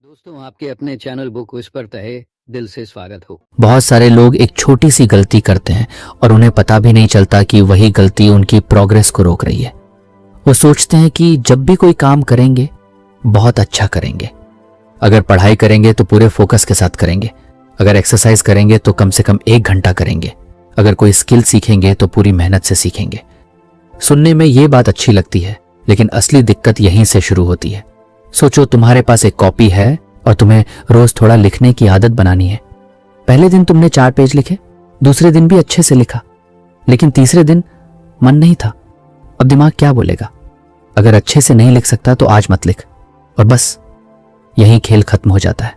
दोस्तों, आपके अपने चैनल बुक विस्पर तहे दिल से स्वागत हो। बहुत सारे लोग एक छोटी सी गलती करते हैं और उन्हें पता भी नहीं चलता कि वही गलती उनकी प्रोग्रेस को रोक रही है। वो सोचते हैं कि जब भी कोई काम करेंगे बहुत अच्छा करेंगे। अगर पढ़ाई करेंगे तो पूरे फोकस के साथ करेंगे। अगर एक्सरसाइज करेंगे तो कम से कम 1 घंटा करेंगे। अगर कोई स्किल सीखेंगे तो पूरी मेहनत से सीखेंगे। सुनने में ये बात अच्छी लगती है, लेकिन असली दिक्कत यहीं से शुरू होती है। सोचो, तुम्हारे पास एक कॉपी है और तुम्हें रोज थोड़ा लिखने की आदत बनानी है। पहले दिन तुमने 4 पेज लिखे, दूसरे दिन भी अच्छे से लिखा, लेकिन तीसरे दिन मन नहीं था। अब दिमाग क्या बोलेगा? अगर अच्छे से नहीं लिख सकता तो आज मत लिख, और बस यही खेल खत्म हो जाता है।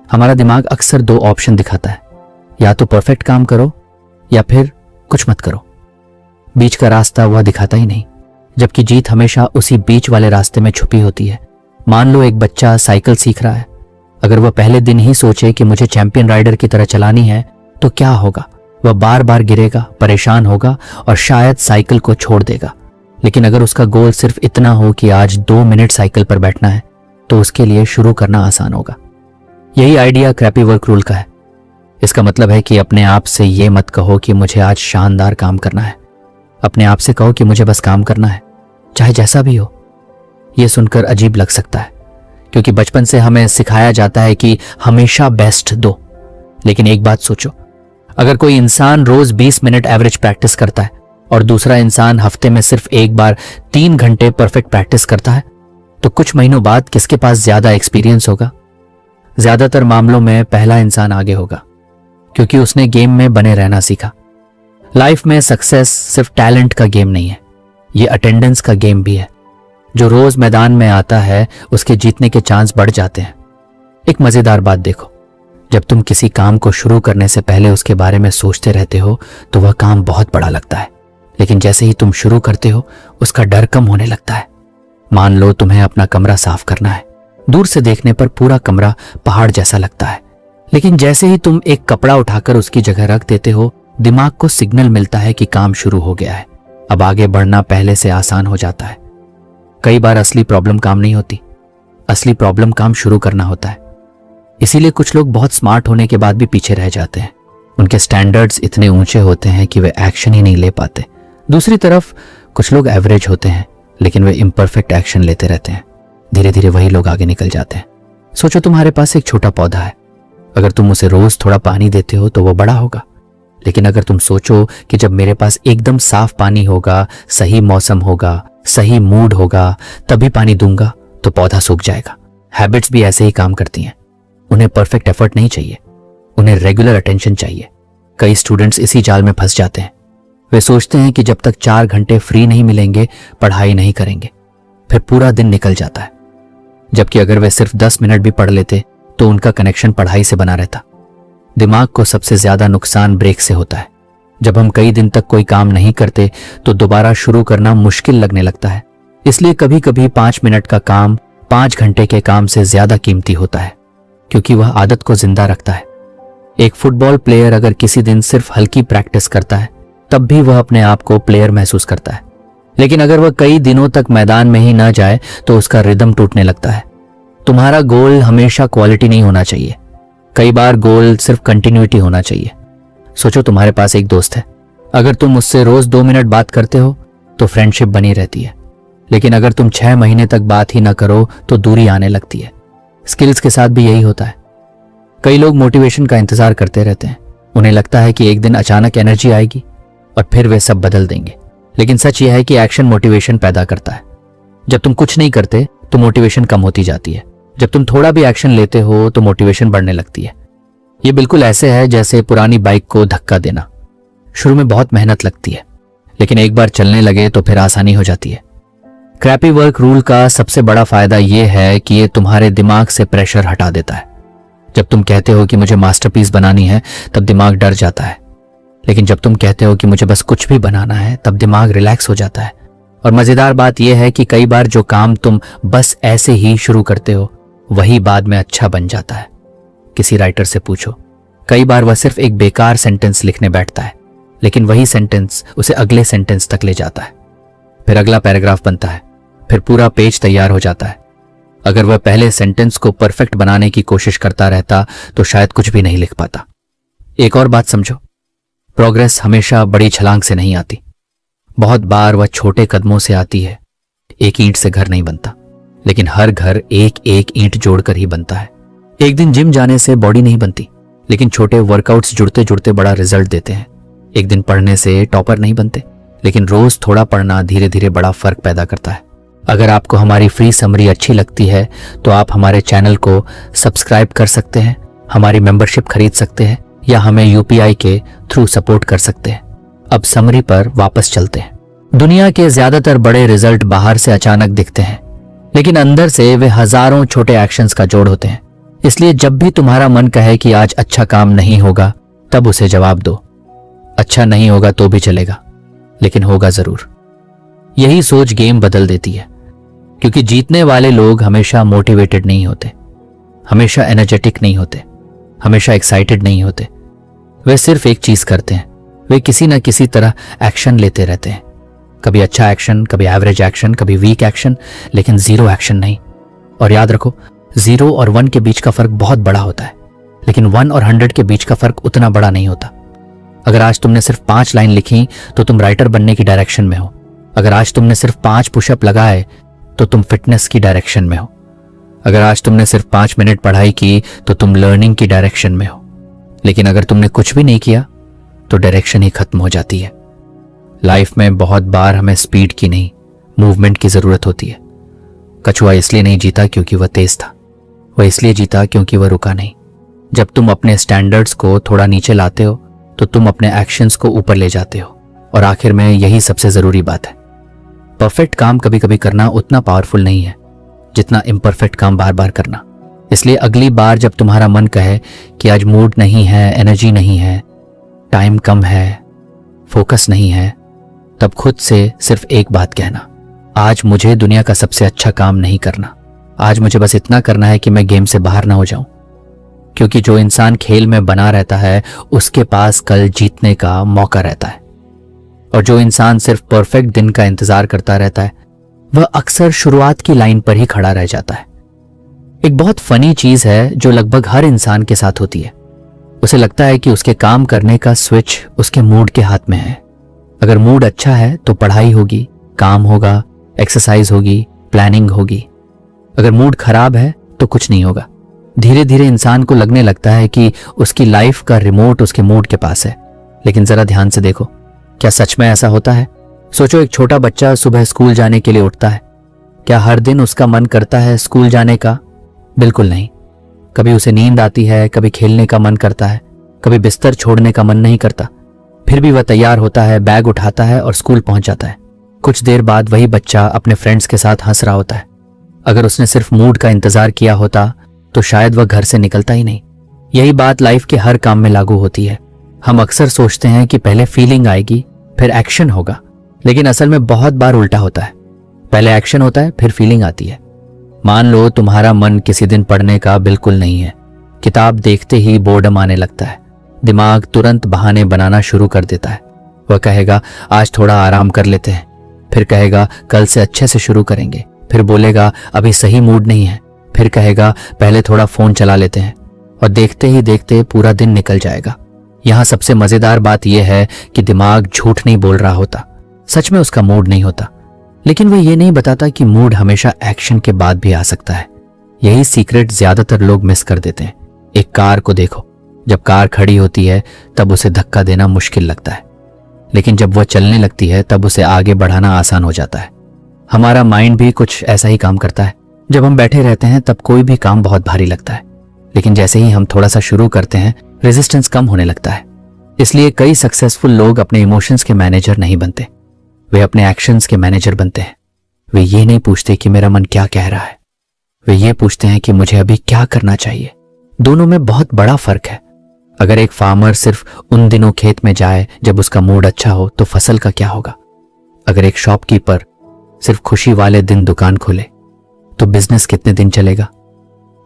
हमारा दिमाग अक्सर 2 ऑप्शन दिखाता है, या तो परफेक्ट काम करो या फिर कुछ मत करो। बीच का रास्ता वह दिखाता ही नहीं, जबकि जीत हमेशा उसी बीच वाले रास्ते में छुपी होती है। मान लो एक बच्चा साइकिल सीख रहा है। अगर वह पहले दिन ही सोचे कि मुझे चैंपियन राइडर की तरह चलानी है तो क्या होगा? वह बार बार गिरेगा, परेशान होगा और शायद साइकिल को छोड़ देगा। लेकिन अगर उसका गोल सिर्फ इतना हो कि आज 2 मिनट साइकिल पर बैठना है, तो उसके लिए शुरू करना आसान होगा। यही आइडिया क्रैपी वर्क रूल का है। इसका मतलब है कि अपने आप से ये मत कहो कि मुझे आज शानदार काम करना है। अपने आप से कहो कि मुझे बस काम करना है, चाहे जैसा भी हो। यह सुनकर अजीब लग सकता है, क्योंकि बचपन से हमें सिखाया जाता है कि हमेशा बेस्ट दो। लेकिन एक बात सोचो, अगर कोई इंसान रोज 20 मिनट एवरेज प्रैक्टिस करता है और दूसरा इंसान हफ्ते में सिर्फ एक बार 3 घंटे परफेक्ट प्रैक्टिस करता है, तो कुछ महीनों बाद किसके पास ज्यादा एक्सपीरियंस होगा? ज्यादातर मामलों में पहला इंसान आगे होगा, क्योंकि उसने गेम में बने रहना सीखा। लाइफ में सक्सेस सिर्फ टैलेंट का गेम नहीं है, ये अटेंडेंस का गेम भी है। जो रोज मैदान में आता है उसके जीतने के चांस बढ़ जाते हैं। एक मजेदार बात देखो, जब तुम किसी काम को शुरू करने से पहले उसके बारे में सोचते रहते हो तो वह काम बहुत बड़ा लगता है, लेकिन जैसे ही तुम शुरू करते हो उसका डर कम होने लगता है। मान लो तुम्हें अपना कमरा साफ करना है। दूर से देखने पर पूरा कमरा पहाड़ जैसा लगता है, लेकिन जैसे ही तुम एक कपड़ा उठाकर उसकी जगह रख देते हो, दिमाग को सिग्नल मिलता है कि काम शुरू हो गया है। अब आगे बढ़ना पहले से आसान हो जाता है। कई बार असली प्रॉब्लम काम नहीं होती, असली प्रॉब्लम काम शुरू करना होता है। इसीलिए कुछ लोग बहुत स्मार्ट होने के बाद भी पीछे रह जाते हैं। उनके स्टैंडर्ड्स इतने ऊंचे होते हैं कि वे एक्शन ही नहीं ले पाते। दूसरी तरफ कुछ लोग एवरेज होते हैं, लेकिन वे इम्परफेक्ट एक्शन लेते रहते हैं। धीरे धीरे वही लोग आगे निकल जाते हैं। सोचो, तुम्हारे पास एक छोटा पौधा है। अगर तुम उसे रोज थोड़ा पानी देते हो तो वह बड़ा होगा। लेकिन अगर तुम सोचो कि जब मेरे पास एकदम साफ पानी होगा, सही मौसम होगा, सही मूड होगा, तभी पानी दूंगा, तो पौधा सूख जाएगा। हैबिट्स भी ऐसे ही काम करती हैं। उन्हें परफेक्ट एफर्ट नहीं चाहिए, उन्हें रेगुलर अटेंशन चाहिए। कई स्टूडेंट्स इसी जाल में फंस जाते हैं। वे सोचते हैं कि जब तक 4 घंटे फ्री नहीं मिलेंगे पढ़ाई नहीं करेंगे, फिर पूरा दिन निकल जाता है। जबकि अगर वे सिर्फ 10 मिनट भी पढ़ लेते तो उनका कनेक्शन पढ़ाई से बना रहता। दिमाग को सबसे ज्यादा नुकसान ब्रेक से होता है। जब हम कई दिन तक कोई काम नहीं करते तो दोबारा शुरू करना मुश्किल लगने लगता है। इसलिए कभी कभी 5 मिनट का काम 5 घंटे के काम से ज्यादा कीमती होता है, क्योंकि वह आदत को जिंदा रखता है। एक फुटबॉल प्लेयर अगर किसी दिन सिर्फ हल्की प्रैक्टिस करता है, तब भी वह अपने आप को प्लेयर महसूस करता है। लेकिन अगर वह कई दिनों तक मैदान में ही न जाए तो उसका रिदम टूटने लगता है। तुम्हारा गोल हमेशा क्वालिटी नहीं होना चाहिए, कई बार गोल सिर्फ कंटिन्यूटी होना चाहिए। सोचो, तुम्हारे पास एक दोस्त है। अगर तुम उससे रोज 2 मिनट बात करते हो तो फ्रेंडशिप बनी रहती है। लेकिन अगर तुम 6 महीने तक बात ही ना करो तो दूरी आने लगती है। स्किल्स के साथ भी यही होता है। कई लोग मोटिवेशन का इंतजार करते रहते हैं। उन्हें लगता है कि एक दिन अचानक एनर्जी आएगी और फिर वे सब बदल देंगे। लेकिन सच यह है कि एक्शन मोटिवेशन पैदा करता है। जब तुम कुछ नहीं करते तो मोटिवेशन कम होती जाती है। जब तुम थोड़ा भी एक्शन लेते हो तो मोटिवेशन बढ़ने लगती है। ये बिल्कुल ऐसे है जैसे पुरानी बाइक को धक्का देना। शुरू में बहुत मेहनत लगती है, लेकिन एक बार चलने लगे तो फिर आसानी हो जाती है। क्रैपी वर्क रूल का सबसे बड़ा फायदा यह है कि ये तुम्हारे दिमाग से प्रेशर हटा देता है। जब तुम कहते हो कि मुझे मास्टरपीस बनानी है, तब दिमाग डर जाता है। लेकिन जब तुम कहते हो कि मुझे बस कुछ भी बनाना है, तब दिमाग रिलैक्स हो जाता है। और मजेदार बात यह है कि कई बार जो काम तुम बस ऐसे ही शुरू करते हो, वही बाद में अच्छा बन जाता है। किसी राइटर से पूछो, कई बार वह सिर्फ एक बेकार सेंटेंस लिखने बैठता है, लेकिन वही सेंटेंस उसे अगले सेंटेंस तक ले जाता है। फिर अगला पैराग्राफ बनता है, फिर पूरा पेज तैयार हो जाता है। अगर वह पहले सेंटेंस को परफेक्ट बनाने की कोशिश करता रहता तो शायद कुछ भी नहीं लिख पाता। एक और बात समझो, प्रोग्रेस हमेशा बड़ी छलांग से नहीं आती। बहुत बार वह छोटे कदमों से आती है। एक ईंट से घर नहीं बनता, लेकिन हर घर एक एक ईंट जोड़कर ही बनता है। एक दिन जिम जाने से बॉडी नहीं बनती, लेकिन छोटे वर्कआउट्स जुड़ते जुड़ते बड़ा रिजल्ट देते हैं। एक दिन पढ़ने से टॉपर नहीं बनते, लेकिन रोज थोड़ा पढ़ना धीरे धीरे बड़ा फर्क पैदा करता है। अगर आपको हमारी फ्री समरी अच्छी लगती है तो आप हमारे चैनल को सब्सक्राइब कर सकते हैं, हमारी मेंबरशिप खरीद सकते हैं या हमें यूपीआई के थ्रू सपोर्ट कर सकते हैं। अब समरी पर वापस चलते हैं। दुनिया के ज्यादातर बड़े रिजल्ट बाहर से अचानक दिखते हैं, लेकिन अंदर से वे हजारों छोटे एक्शंस का जोड़ होते हैं। इसलिए जब भी तुम्हारा मन कहे कि आज अच्छा काम नहीं होगा, तब उसे जवाब दो, अच्छा नहीं होगा तो भी चलेगा, लेकिन होगा जरूर। यही सोच गेम बदल देती है, क्योंकि जीतने वाले लोग हमेशा मोटिवेटेड नहीं होते, हमेशा एनर्जेटिक नहीं होते, हमेशा एक्साइटेड नहीं होते। वे सिर्फ एक चीज करते हैं, वे किसी ना किसी तरह एक्शन लेते रहते हैं। कभी अच्छा एक्शन, कभी एवरेज एक्शन, कभी वीक एक्शन, लेकिन जीरो एक्शन नहीं। और याद रखो, 0 और 1 के बीच का फर्क बहुत बड़ा होता है, लेकिन 1 और 100 के बीच का फर्क उतना बड़ा नहीं होता। अगर आज तुमने सिर्फ 5 लाइन लिखी तो तुम राइटर बनने की डायरेक्शन में हो। अगर आज तुमने सिर्फ 5 पुशअप लगाए तो तुम फिटनेस की डायरेक्शन में हो। अगर आज तुमने सिर्फ 5 मिनट पढ़ाई की तो तुम लर्निंग की डायरेक्शन में हो। लेकिन अगर तुमने कुछ भी नहीं किया तो डायरेक्शन ही खत्म हो जाती है। लाइफ में बहुत बार हमें स्पीड की नहीं, मूवमेंट की जरूरत होती है। कछुआ इसलिए नहीं जीता क्योंकि वह तेज था, वह इसलिए जीता क्योंकि वह रुका नहीं। जब तुम अपने स्टैंडर्ड्स को थोड़ा नीचे लाते हो तो तुम अपने एक्शंस को ऊपर ले जाते हो। और आखिर में यही सबसे जरूरी बात है, परफेक्ट काम कभी कभी करना उतना पावरफुल नहीं है जितना इम्परफेक्ट काम बार बार करना। इसलिए अगली बार जब तुम्हारा मन कहे कि आज मूड नहीं है, एनर्जी नहीं है, टाइम कम है, फोकस नहीं है, तब खुद से सिर्फ एक बात कहना, आज मुझे दुनिया का सबसे अच्छा काम नहीं करना, आज मुझे बस इतना करना है कि मैं गेम से बाहर ना हो जाऊं। क्योंकि जो इंसान खेल में बना रहता है उसके पास कल जीतने का मौका रहता है, और जो इंसान सिर्फ परफेक्ट दिन का इंतजार करता रहता है वह अक्सर शुरुआत की लाइन पर ही खड़ा रह जाता है। एक बहुत फनी चीज है जो लगभग हर इंसान के साथ होती है। उसे लगता है कि उसके काम करने का स्विच उसके मूड के हाथ में है। अगर मूड अच्छा है तो पढ़ाई होगी, काम होगा, एक्सरसाइज होगी, प्लानिंग होगी। अगर मूड खराब है तो कुछ नहीं होगा। धीरे धीरे इंसान को लगने लगता है कि उसकी लाइफ का रिमोट उसके मूड के पास है। लेकिन जरा ध्यान से देखो, क्या सच में ऐसा होता है? सोचो, एक छोटा बच्चा सुबह स्कूल जाने के लिए उठता है। क्या हर दिन उसका मन करता है स्कूल जाने का? बिल्कुल नहीं। कभी उसे नींद आती है, कभी खेलने का मन करता है, कभी बिस्तर छोड़ने का मन नहीं करता। फिर भी वह तैयार होता है, बैग उठाता है और स्कूल पहुंच जाता है। कुछ देर बाद वही बच्चा अपने फ्रेंड्स के साथ हंस रहा होता है। अगर उसने सिर्फ मूड का इंतजार किया होता तो शायद वह घर से निकलता ही नहीं। यही बात लाइफ के हर काम में लागू होती है। हम अक्सर सोचते हैं कि पहले फीलिंग आएगी फिर एक्शन होगा, लेकिन असल में बहुत बार उल्टा होता है। पहले एक्शन होता है फिर फीलिंग आती है। मान लो तुम्हारा मन किसी दिन पढ़ने का बिल्कुल नहीं है। किताब देखते ही बोर्डम आने लगता है। दिमाग तुरंत बहाने बनाना शुरू कर देता है। वह कहेगा आज थोड़ा आराम कर लेते हैं, फिर कहेगा कल से अच्छे से शुरू करेंगे, फिर बोलेगा अभी सही मूड नहीं है, फिर कहेगा पहले थोड़ा फोन चला लेते हैं, और देखते ही देखते पूरा दिन निकल जाएगा। यहां सबसे मजेदार बात यह है कि दिमाग झूठ नहीं बोल रहा होता, सच में उसका मूड नहीं होता। लेकिन वह यह नहीं बताता कि मूड हमेशा एक्शन के बाद भी आ सकता है। यही सीक्रेट ज्यादातर लोग मिस कर देते हैं। एक कार को देखो, जब कार खड़ी होती है तब उसे धक्का देना मुश्किल लगता है, लेकिन जब वह चलने लगती है तब उसे आगे बढ़ाना आसान हो जाता है। हमारा माइंड भी कुछ ऐसा ही काम करता है। जब हम बैठे रहते हैं तब कोई भी काम बहुत भारी लगता है, लेकिन जैसे ही हम थोड़ा सा शुरू करते हैं रेजिस्टेंस कम होने लगता है। इसलिए कई सक्सेसफुल लोग अपने इमोशंस के मैनेजर नहीं बनते, वे अपने एक्शंस के मैनेजर बनते हैं। वे ये नहीं पूछते कि मेरा मन क्या कह रहा है, वे ये पूछते हैं कि मुझे अभी क्या करना चाहिए। दोनों में बहुत बड़ा फर्क है। अगर एक फार्मर सिर्फ उन दिनों खेत में जाए जब उसका मूड अच्छा हो तो फसल का क्या होगा? अगर एक शॉपकीपर सिर्फ खुशी वाले दिन दुकान खोले तो बिजनेस कितने दिन चलेगा?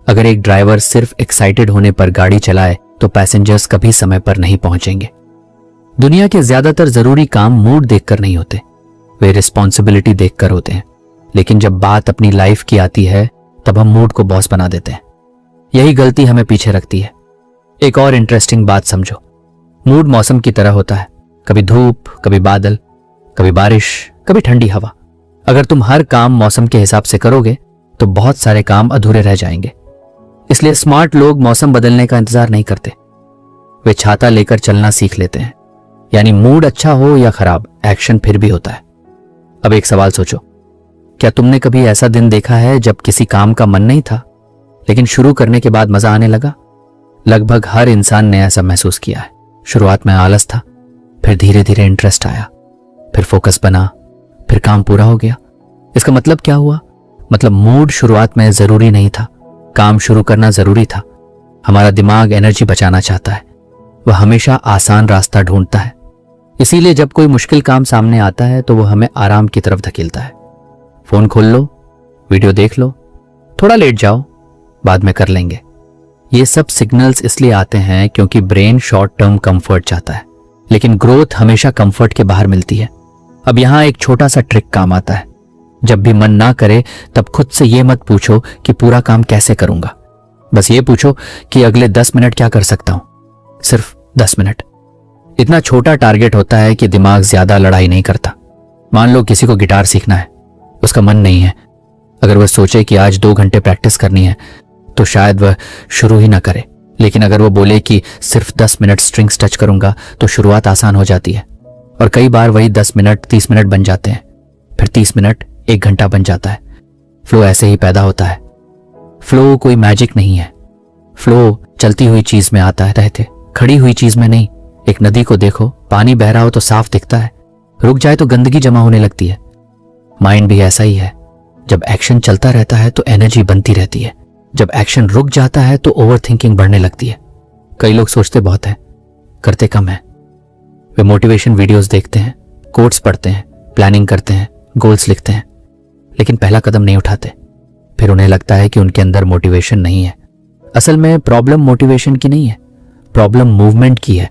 अगर एक ड्राइवर सिर्फ एक्साइटेड होने पर गाड़ी चलाए तो पैसेंजर्स कभी समय पर नहीं पहुंचेंगे। दुनिया के ज्यादातर जरूरी काम मूड देखकर नहीं होते, वे रिस्पॉन्सिबिलिटी देखकर होते हैं। लेकिन जब बात अपनी लाइफ की आती है तब हम मूड को बॉस बना देते हैं। यही गलती हमें पीछे रखती है। एक और इंटरेस्टिंग बात समझो, मूड मौसम की तरह होता है, कभी धूप, कभी बादल, कभी बारिश, कभी ठंडी हवा। अगर तुम हर काम मौसम के हिसाब से करोगे तो बहुत सारे काम अधूरे रह जाएंगे। इसलिए स्मार्ट लोग मौसम बदलने का इंतजार नहीं करते, वे छाता लेकर चलना सीख लेते हैं। यानी मूड अच्छा हो या खराब, एक्शन फिर भी होता है। अब एक सवाल सोचो, क्या तुमने कभी ऐसा दिन देखा है जब किसी काम का मन नहीं था लेकिन शुरू करने के बाद मजा आने लगा? लगभग हर इंसान ने ऐसा महसूस किया है। शुरुआत में आलस था, फिर धीरे धीरे इंटरेस्ट आया, फिर फोकस बना, फिर काम पूरा हो गया। इसका मतलब क्या हुआ? मतलब मूड शुरुआत में जरूरी नहीं था, काम शुरू करना जरूरी था। हमारा दिमाग एनर्जी बचाना चाहता है, वह हमेशा आसान रास्ता ढूंढता है। इसीलिए जब कोई मुश्किल काम सामने आता है तो वह हमें आराम की तरफ धकेलता है। फोन खोल लो, वीडियो देख लो, थोड़ा लेट जाओ, बाद में कर लेंगे। ये सब सिग्नल्स इसलिए आते हैं क्योंकि ब्रेन शॉर्ट टर्म कंफर्ट चाहता है, लेकिन ग्रोथ हमेशा कंफर्ट के बाहर मिलती है। अब यहां एक छोटा सा ट्रिक काम आता है। जब भी मन ना करे तब खुद से ये मत पूछो कि पूरा काम कैसे करूंगा, बस ये पूछो कि अगले 10 मिनट क्या कर सकता हूं। सिर्फ 10 मिनट। इतना छोटा टारगेट होता है कि दिमाग ज्यादा लड़ाई नहीं करता। मान लो किसी को गिटार सीखना है, उसका मन नहीं है। अगर वह सोचे कि आज 2 घंटे प्रैक्टिस करनी है तो शायद वह शुरू ही ना करे। लेकिन अगर वो बोले कि सिर्फ 10 मिनट स्ट्रिंग्स टच करूंगा तो शुरुआत आसान हो जाती है। और कई बार वही 10 मिनट 30 मिनट बन जाते हैं, फिर 30 मिनट 1 घंटा बन जाता है। फ्लो ऐसे ही पैदा होता है। फ्लो कोई मैजिक नहीं है। फ्लो चलती हुई चीज में आता है रहते, खड़ी हुई चीज में नहीं। एक नदी को देखो, पानी बह रहा हो तो साफ दिखता है, रुक जाए तो गंदगी जमा होने लगती है। माइंड भी ऐसा ही है। जब एक्शन चलता रहता है तो एनर्जी बनती रहती है, जब एक्शन रुक जाता है तो ओवर थिंकिंग बढ़ने लगती है। कई लोग सोचते बहुत हैं, करते कम है। वे मोटिवेशन वीडियोस देखते हैं, कोट्स पढ़ते हैं, प्लानिंग करते हैं, गोल्स लिखते हैं, लेकिन पहला कदम नहीं उठाते। फिर उन्हें लगता है कि उनके अंदर मोटिवेशन नहीं है। असल में प्रॉब्लम मोटिवेशन की नहीं है, प्रॉब्लम मूवमेंट की है।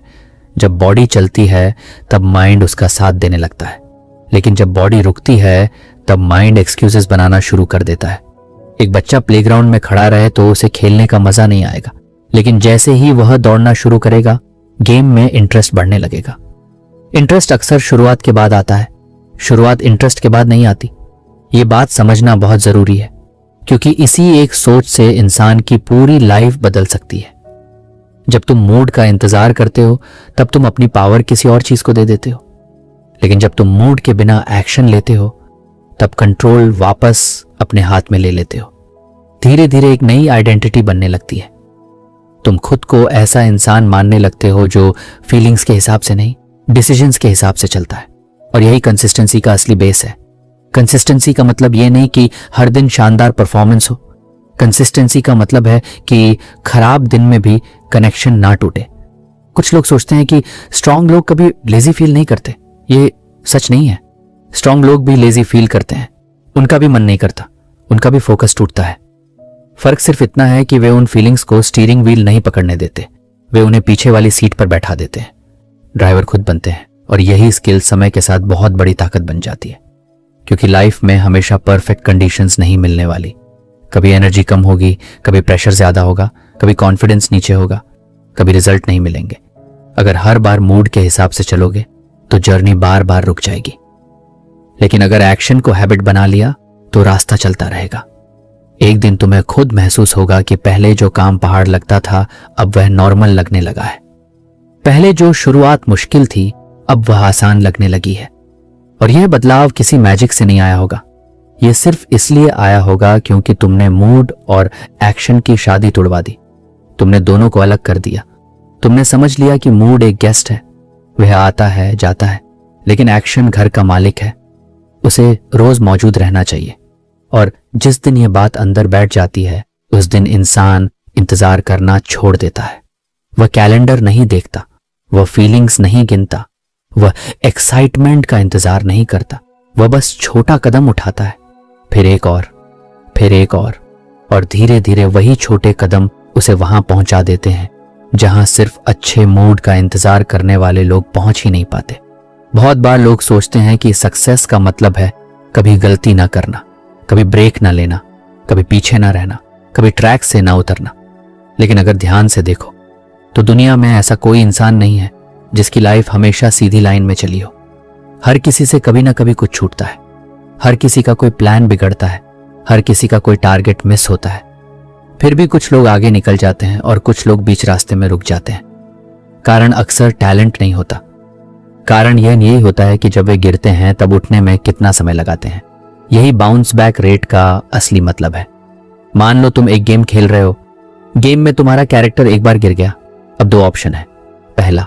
जब बॉडी चलती है तब माइंड उसका साथ देने लगता है, लेकिन जब बॉडी रुकती है तब माइंड एक्सक्यूजेस बनाना शुरू कर देता है। एक बच्चा प्लेग्राउंड में खड़ा रहे तो उसे खेलने का मजा नहीं आएगा, लेकिन जैसे ही वह दौड़ना शुरू करेगा गेम में इंटरेस्ट बढ़ने लगेगा। इंटरेस्ट अक्सर शुरुआत के बाद आता है, शुरुआत इंटरेस्ट के बाद नहीं आती। ये बात समझना बहुत जरूरी है, क्योंकि इसी एक सोच से इंसान की पूरी लाइफ बदल सकती है। जब तुम मूड का इंतजार करते हो तब तुम अपनी पावर किसी और चीज को दे देते हो, लेकिन जब तुम मूड के बिना एक्शन लेते हो तब कंट्रोल वापस अपने हाथ में ले लेते हो। धीरे धीरे एक नई आइडेंटिटी बनने लगती है। तुम खुद को ऐसा इंसान मानने लगते हो जो फीलिंग्स के हिसाब से नहीं, डिसीजंस के हिसाब से चलता है। और यही कंसिस्टेंसी का असली बेस है। कंसिस्टेंसी का मतलब ये नहीं कि हर दिन शानदार परफॉर्मेंस हो। कंसिस्टेंसी का मतलब है कि खराब दिन में भी कनेक्शन ना टूटे। कुछ लोग सोचते हैं कि स्ट्रांग लोग कभी लेजी फील नहीं करते। ये सच नहीं है। स्ट्रांग लोग भी लेजी फील करते हैं, उनका भी मन नहीं करता, उनका भी फोकस टूटता है। फर्क सिर्फ इतना है कि वे उन फीलिंग्स को स्टीयरिंग व्हील नहीं पकड़ने देते, वे उन्हें पीछे वाली सीट पर बैठा देते हैं। ड्राइवर खुद बनते हैं, और यही स्किल समय के साथ बहुत बड़ी ताकत बन जाती है। क्योंकि लाइफ में हमेशा परफेक्ट कंडीशंस नहीं मिलने वाली। कभी एनर्जी कम होगी, कभी प्रेशर ज्यादा होगा, कभी कॉन्फिडेंस नीचे होगा, कभी रिजल्ट नहीं मिलेंगे। अगर हर बार मूड के हिसाब से चलोगे तो जर्नी बार बार रुक जाएगी, लेकिन अगर एक्शन को हैबिट बना लिया तो रास्ता चलता रहेगा। एक दिन तुम्हें खुद महसूस होगा कि पहले जो काम पहाड़ लगता था अब वह नॉर्मल लगने लगा है। पहले जो शुरुआत मुश्किल थी अब वह आसान लगने लगी है। और यह बदलाव किसी मैजिक से नहीं आया होगा, यह सिर्फ इसलिए आया होगा क्योंकि तुमने मूड और एक्शन की शादी तुड़वा दी। तुमने दोनों को अलग कर दिया। तुमने समझ लिया कि मूड एक गेस्ट है, वह आता है जाता है, लेकिन एक्शन घर का मालिक है, उसे रोज मौजूद रहना चाहिए। और जिस दिन यह बात अंदर बैठ जाती है उस दिन इंसान इंतजार करना छोड़ देता है। वह कैलेंडर नहीं देखता, वह फीलिंग्स नहीं गिनता, वह एक्साइटमेंट का इंतजार नहीं करता। वह बस छोटा कदम उठाता है, फिर एक और, फिर एक और धीरे धीरे वही छोटे कदम उसे वहां पहुंचा देते हैं जहां सिर्फ अच्छे मूड का इंतजार करने वाले लोग पहुंच ही नहीं पाते। बहुत बार लोग सोचते हैं कि सक्सेस का मतलब है कभी गलती ना करना, कभी ब्रेक ना लेना, कभी पीछे ना रहना, कभी ट्रैक से ना उतरना। लेकिन अगर ध्यान से देखो तो दुनिया में ऐसा कोई इंसान नहीं है जिसकी लाइफ हमेशा सीधी लाइन में चली हो। हर किसी से कभी ना कभी कुछ छूटता है, हर किसी का कोई प्लान बिगड़ता है, हर किसी का कोई टारगेट मिस होता है। फिर भी कुछ लोग आगे निकल जाते हैं और कुछ लोग बीच रास्ते में रुक जाते हैं। कारण अक्सर टैलेंट नहीं होता, कारण यही होता है कि जब वे गिरते हैं तब उठने में कितना समय लगाते हैं। यही बाउंस बैक रेट का असली मतलब है। मान लो तुम एक गेम खेल रहे हो, गेम में तुम्हारा कैरेक्टर एक बार गिर गया। अब दो ऑप्शन है, पहला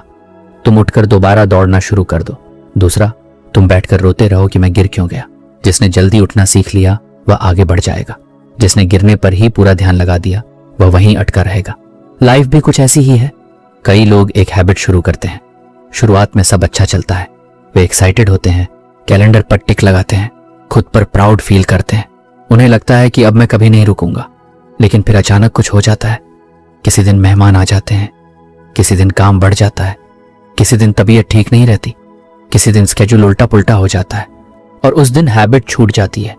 तुम उठकर दोबारा दौड़ना शुरू कर दो, दूसरा तुम बैठकर रोते रहो कि मैं गिर क्यों गया। जिसने जल्दी उठना सीख लिया वह आगे बढ़ जाएगा, जिसने गिरने पर ही पूरा ध्यान लगा दिया वह वहीं अटका रहेगा। लाइफ भी कुछ ऐसी ही है। कई लोग एक हैबिट शुरू करते हैं, शुरुआत में सब अच्छा चलता है, वे एक्साइटेड होते हैं, कैलेंडर पर टिक लगाते हैं, खुद पर प्राउड फील करते हैं, उन्हें लगता है कि अब मैं कभी नहीं रुकूंगा। लेकिन फिर अचानक कुछ हो जाता है। किसी दिन मेहमान आ जाते हैं, किसी दिन काम बढ़ जाता है, किसी दिन तबीयत ठीक नहीं रहती, किसी दिन स्केड्यूल उल्टा पुल्टा हो जाता है और उस दिन हैबिट छूट जाती है।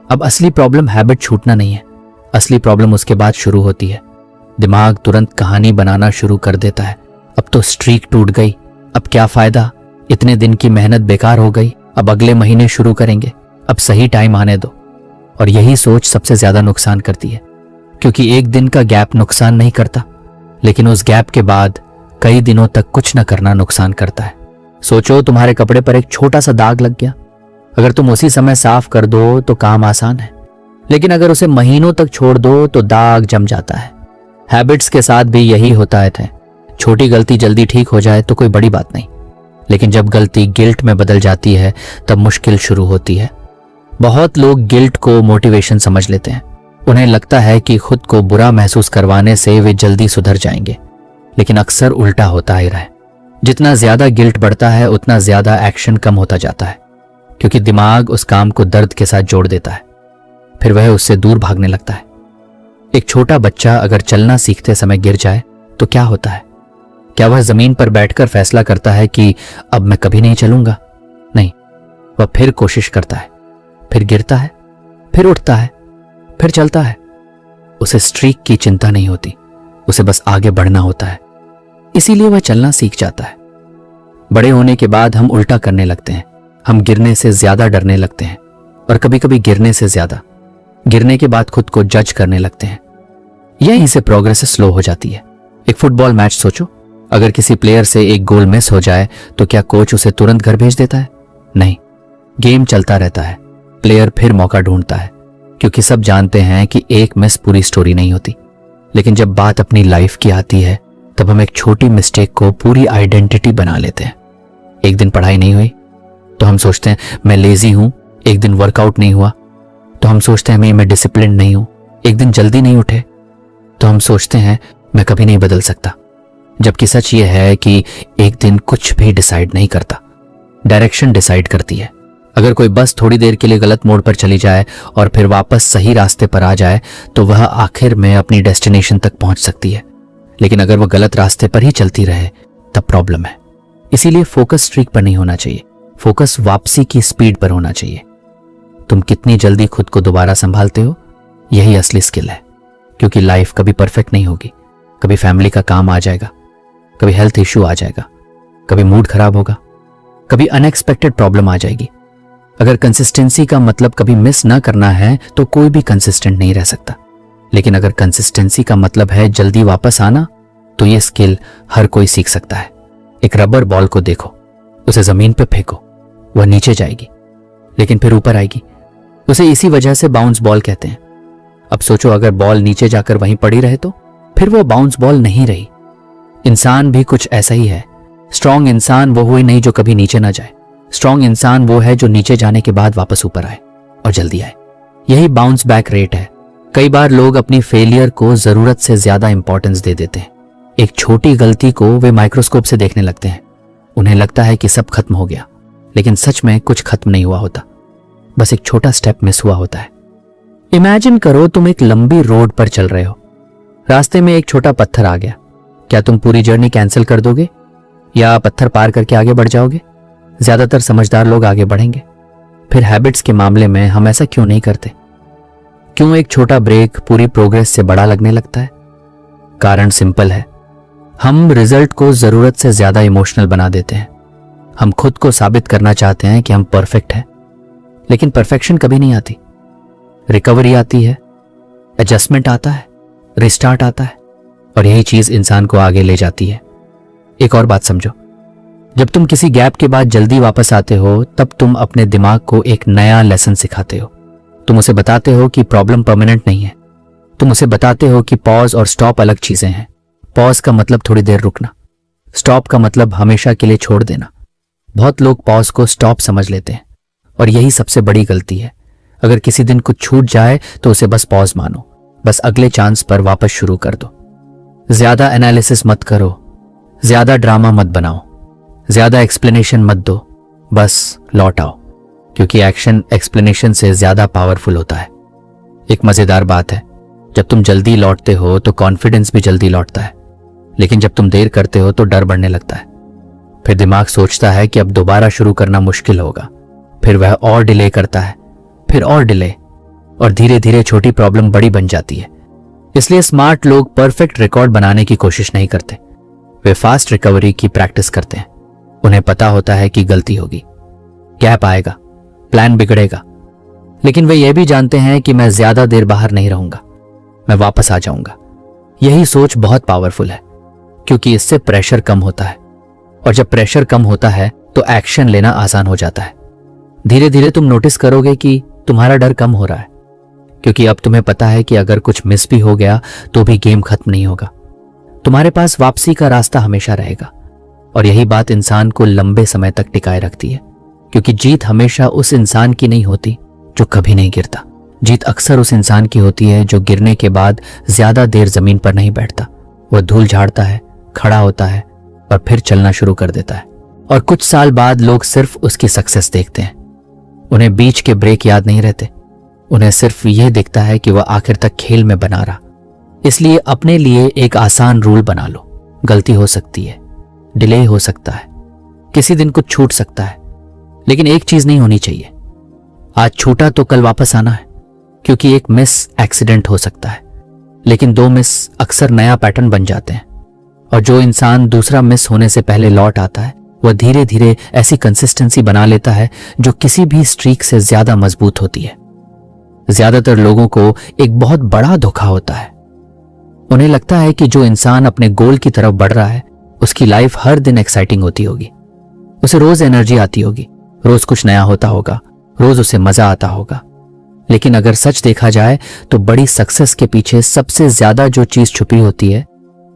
अब असली प्रॉब्लम हैबिट छूटना नहीं है, असली प्रॉब्लम उसके बाद शुरू होती है। दिमाग तुरंत कहानी बनाना शुरू कर देता है। अब तो स्ट्रीक टूट गई, अब क्या फायदा, इतने दिन की मेहनत बेकार हो गई, अब अगले महीने शुरू करेंगे, अब सही टाइम आने दो। और यही सोच सबसे ज्यादा नुकसान करती है, क्योंकि एक दिन का गैप नुकसान नहीं करता, लेकिन उस गैप के बाद कई दिनों तक कुछ न करना नुकसान करता है। सोचो तुम्हारे कपड़े पर एक छोटा सा दाग लग गया, अगर तुम उसी समय साफ कर दो तो काम आसान है, लेकिन अगर उसे महीनों तक छोड़ दो तो दाग जम जाता है। हैबिट्स के साथ भी यही होता है। छोटी गलती जल्दी ठीक हो जाए तो कोई बड़ी बात नहीं, लेकिन जब गलती गिल्ट में बदल जाती है तब मुश्किल शुरू होती है। बहुत लोग गिल्ट को मोटिवेशन समझ लेते हैं। उन्हें लगता है कि खुद को बुरा महसूस करवाने से वे जल्दी सुधर जाएंगे, लेकिन अक्सर उल्टा होता ही रहा है। जितना ज्यादा गिल्ट बढ़ता है उतना ज्यादा एक्शन कम होता जाता है, क्योंकि दिमाग उस काम को दर्द के साथ जोड़ देता है, फिर वह उससे दूर भागने लगता है। एक छोटा बच्चा अगर चलना सीखते समय गिर जाए तो क्या होता है? क्या वह जमीन पर बैठकर फैसला करता है कि अब मैं कभी नहीं चलूंगा? नहीं, वह फिर कोशिश करता है, फिर गिरता है, फिर उठता है, फिर चलता है। उसे स्ट्रीक की चिंता नहीं होती, उसे बस आगे बढ़ना होता है, इसीलिए वह चलना सीख जाता है। बड़े होने के बाद हम उल्टा करने लगते हैं, हम गिरने से ज्यादा डरने लगते हैं और कभी कभी गिरने से ज्यादा गिरने के बाद खुद को जज करने लगते हैं। यहीं से प्रोग्रेस स्लो हो जाती है। एक फुटबॉल मैच सोचो, अगर किसी प्लेयर से एक गोल मिस हो जाए तो क्या कोच उसे तुरंत घर भेज देता है? नहीं, गेम चलता रहता है, प्लेयर फिर मौका ढूंढता है, क्योंकि सब जानते हैं कि एक मिस पूरी स्टोरी नहीं होती। लेकिन जब बात अपनी लाइफ की आती है तब हम एक छोटी मिस्टेक को पूरी आइडेंटिटी बना लेते हैं। एक दिन पढ़ाई नहीं हुई तो हम सोचते हैं मैं लेजी हूं, एक दिन वर्कआउट नहीं हुआ तो हम सोचते हैं मैं डिसिप्लिन नहीं हूं, एक दिन जल्दी नहीं उठे तो हम सोचते हैं मैं कभी नहीं बदल सकता। जबकि सच ये है कि एक दिन कुछ भी डिसाइड नहीं करता, डायरेक्शन डिसाइड करती है। अगर कोई बस थोड़ी देर के लिए गलत मोड़ पर चली जाए और फिर वापस सही रास्ते पर आ जाए तो वह आखिर में अपनी डेस्टिनेशन तक पहुंच सकती है, लेकिन अगर वह गलत रास्ते पर ही चलती रहे तब प्रॉब्लम है। इसीलिए फोकस स्ट्रीक पर नहीं होना चाहिए, फोकस वापसी की स्पीड पर होना चाहिए। तुम कितनी जल्दी खुद को दोबारा संभालते हो, यही असली स्किल है। क्योंकि लाइफ कभी परफेक्ट नहीं होगी, कभी फैमिली का काम आ जाएगा, कभी हेल्थ इश्यू आ जाएगा, कभी मूड खराब होगा, कभी अनएक्सपेक्टेड प्रॉब्लम आ जाएगी। अगर कंसिस्टेंसी का मतलब कभी मिस ना करना है तो कोई भी कंसिस्टेंट नहीं रह सकता, लेकिन अगर कंसिस्टेंसी का मतलब है जल्दी वापस आना तो यह स्किल हर कोई सीख सकता है। एक रबर बॉल को देखो, उसे जमीन पर फेंको, वह नीचे जाएगी लेकिन फिर ऊपर आएगी। उसे इसी वजह से बाउंस बॉल कहते हैं। अब सोचो अगर बॉल नीचे जाकर वहीं पड़ी रहे तो फिर वो बाउंस बॉल नहीं रही। इंसान भी कुछ ऐसा ही है। स्ट्रांग इंसान वो हुई नहीं जो कभी नीचे ना जाए, स्ट्रांग इंसान वो है जो नीचे जाने के बाद वापस ऊपर आए और जल्दी आए। यही बाउंस बैक रेट है। कई बार लोग अपनी फेलियर को जरूरत से ज्यादा इंपॉर्टेंस दे देते हैं। एक छोटी गलती को वे माइक्रोस्कोप से देखने लगते हैं। उन्हें लगता है कि सब खत्म हो गया, लेकिन सच में कुछ खत्म नहीं हुआ होता, बस एक छोटा स्टेप मिस हुआ होता है। इमेजिन करो तुम एक लंबी रोड पर चल रहे हो, रास्ते में एक छोटा पत्थर आ गया, क्या तुम पूरी जर्नी कैंसिल कर दोगे या पत्थर पार करके आगे बढ़ जाओगे? ज्यादातर समझदार लोग आगे बढ़ेंगे। फिर हैबिट्स के मामले में हम ऐसा क्यों नहीं करते? क्यों एक छोटा ब्रेक पूरी प्रोग्रेस से बड़ा लगने लगता है? कारण सिंपल है, हम रिजल्ट को जरूरत से ज्यादा इमोशनल बना देते हैं। हम खुद को साबित करना चाहते हैं कि हम परफेक्ट हैं, लेकिन परफेक्शन कभी नहीं आती। रिकवरी आती है, एडजस्टमेंट आता है, रिस्टार्ट आता है, और यही चीज इंसान को आगे ले जाती है। एक और बात समझो, जब तुम किसी गैप के बाद जल्दी वापस आते हो तब तुम अपने दिमाग को एक नया लेसन सिखाते हो। तुम उसे बताते हो कि प्रॉब्लम परमानेंट नहीं है। तुम उसे बताते हो कि पॉज और स्टॉप अलग चीजें हैं। पॉज का मतलब थोड़ी देर रुकना, स्टॉप का मतलब हमेशा के लिए छोड़ देना। बहुत लोग पॉज को स्टॉप समझ लेते हैं, और यही सबसे बड़ी गलती है। अगर किसी दिन कुछ छूट जाए तो उसे बस पॉज मानो, बस अगले चांस पर वापस शुरू कर दो। ज्यादा एनालिसिस मत करो, ज्यादा ड्रामा मत बनाओ, ज्यादा एक्सप्लेनेशन मत दो, बस लौट आओ, क्योंकि एक्शन एक्सप्लेनेशन से ज्यादा पावरफुल होता है। एक मजेदार बात है, जब तुम जल्दी लौटते हो तो कॉन्फिडेंस भी जल्दी लौटता है, लेकिन जब तुम देर करते हो तो डर बढ़ने लगता है। फिर दिमाग सोचता है कि अब दोबारा शुरू करना मुश्किल होगा, फिर वह और डिले करता है, फिर और डिले, और धीरे धीरे छोटी प्रॉब्लम बड़ी बन जाती है। इसलिए स्मार्ट लोग परफेक्ट रिकॉर्ड बनाने की कोशिश नहीं करते, वे फास्ट रिकवरी की प्रैक्टिस करते हैं। उन्हें पता होता है कि गलती होगी, गैप आएगा, प्लान बिगड़ेगा, लेकिन वे यह भी जानते हैं कि मैं ज्यादा देर बाहर नहीं रहूंगा, मैं वापस आ जाऊंगा। यही सोच बहुत पावरफुल है, क्योंकि इससे प्रेशर कम होता है, और जब प्रेशर कम होता है तो एक्शन लेना आसान हो जाता है। धीरे धीरे तुम नोटिस करोगे कि तुम्हारा डर कम हो रहा है, क्योंकि अब तुम्हें पता है कि अगर कुछ मिस भी हो गया तो भी गेम खत्म नहीं होगा। तुम्हारे पास वापसी का रास्ता हमेशा रहेगा, और यही बात इंसान को लंबे समय तक टिकाए रखती है, क्योंकि जीत हमेशा उस इंसान की नहीं होती जो कभी नहीं गिरता। जीत अक्सर उस इंसान की होती है जो गिरने के बाद ज्यादा देर जमीन पर नहीं बैठता। वह धूल झाड़ता है, खड़ा होता है, और फिर चलना शुरू कर देता है। और कुछ साल बाद लोग सिर्फ उसकी सक्सेस देखते हैं, उन्हें बीच के ब्रेक याद नहीं रहते। उन्हें सिर्फ यह दिखता है कि वह आखिर तक खेल में बना रहा। इसलिए अपने लिए एक आसान रूल बना लो, गलती हो सकती है, डिले हो सकता है, किसी दिन कुछ छूट सकता है, लेकिन एक चीज नहीं होनी चाहिए, आज छूटा तो कल वापस आना है। क्योंकि एक मिस एक्सीडेंट हो सकता है, लेकिन 2 मिस अक्सर नया पैटर्न बन जाते हैं। और जो इंसान दूसरा मिस होने से पहले लौट आता है, वह धीरे धीरे ऐसी कंसिस्टेंसी बना लेता है जो किसी भी स्ट्रीक से ज्यादा मजबूत होती है। ज्यादातर लोगों को एक बहुत बड़ा धोखा होता है। उन्हें लगता है कि जो इंसान अपने गोल की तरफ बढ़ रहा है उसकी लाइफ हर दिन एक्साइटिंग होती होगी, उसे रोज एनर्जी आती होगी, रोज कुछ नया होता होगा, रोज उसे मजा आता होगा। लेकिन अगर सच देखा जाए तो बड़ी सक्सेस के पीछे सबसे ज्यादा जो चीज छुपी होती है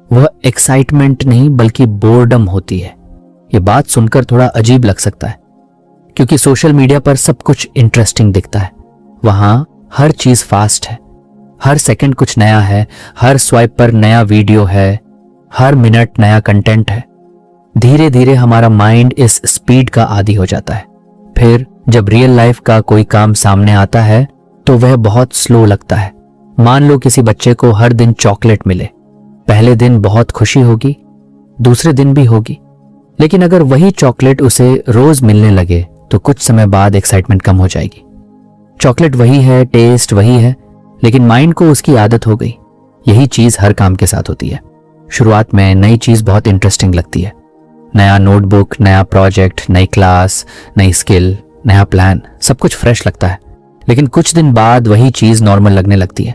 वह एक्साइटमेंट नहीं बल्कि बोर्डम होती है। यह बात सुनकर थोड़ा अजीब लग सकता है, क्योंकि सोशल मीडिया पर सब कुछ इंटरेस्टिंग दिखता है। वहां हर चीज फास्ट है, हर सेकंड कुछ नया है, हर स्वाइप पर नया वीडियो है, हर मिनट नया कंटेंट है। धीरे धीरे हमारा माइंड इस स्पीड का आदी हो जाता है। फिर जब रियल लाइफ का कोई काम सामने आता है तो वह बहुत स्लो लगता है। मान लो किसी बच्चे को हर दिन चॉकलेट मिले, पहले दिन बहुत खुशी होगी, दूसरे दिन भी होगी, लेकिन अगर वही चॉकलेट उसे रोज मिलने लगे तो कुछ समय बाद एक्साइटमेंट कम हो जाएगी। चॉकलेट वही है, टेस्ट वही है, लेकिन माइंड को उसकी आदत हो गई। यही चीज हर काम के साथ होती है। शुरुआत में नई चीज बहुत इंटरेस्टिंग लगती है, नया नोटबुक, नया प्रोजेक्ट, नई क्लास, नई स्किल, नया प्लान, सब कुछ फ्रेश लगता है। लेकिन कुछ दिन बाद वही चीज नॉर्मल लगने लगती है।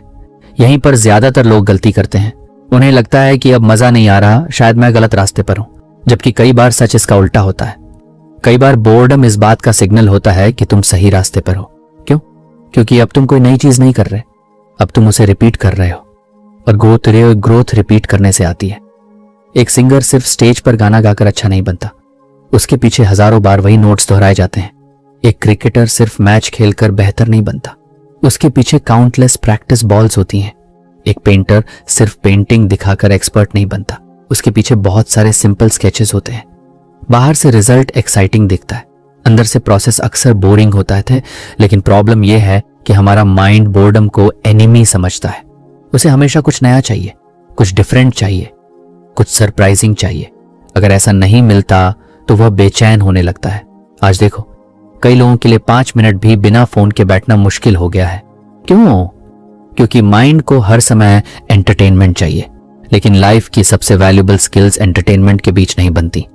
यहीं पर ज्यादातर लोग गलती करते हैं। उन्हें लगता है कि अब मजा नहीं आ रहा, शायद मैं गलत रास्ते पर हूं, जबकि कई बार सच इसका उल्टा होता है। कई बार बोर्डम इस बात का सिग्नल होता है कि तुम सही रास्ते पर हो। क्यों? क्योंकि अब तुम कोई नई चीज नहीं कर रहे, अब तुम उसे रिपीट कर रहे हो, और ग्रोथ रिपीट करने से आती है। एक सिंगर सिर्फ स्टेज पर गाना गाकर अच्छा नहीं बनता, उसके पीछे हजारों बार वही नोट्स दोहराए जाते हैं। एक क्रिकेटर सिर्फ मैच खेलकर बेहतर नहीं बनता, उसके पीछे काउंटलेस प्रैक्टिस बॉल्स होती हैं। एक पेंटर सिर्फ पेंटिंग दिखाकर एक्सपर्ट नहीं बनता, उसके पीछे बहुत सारे सिंपल स्केचेस होते हैं। बाहर से रिजल्ट एक्साइटिंग दिखता है, अंदर से प्रोसेस अक्सर बोरिंग होता है। लेकिन प्रॉब्लम यह है कि हमारा माइंड बोर्डम को एनिमी समझता है। उसे हमेशा कुछ नया चाहिए, कुछ डिफरेंट चाहिए, कुछ सरप्राइजिंग चाहिए। अगर ऐसा नहीं मिलता तो वह बेचैन होने लगता है। आज देखो, कई लोगों के लिए 5 मिनट भी बिना फोन के बैठना मुश्किल हो गया है। क्यों? क्योंकि माइंड को हर समय एंटरटेनमेंट चाहिए, लेकिन लाइफ की सबसे वैल्यूबल स्किल्स एंटरटेनमेंट के बीच नहीं बनती,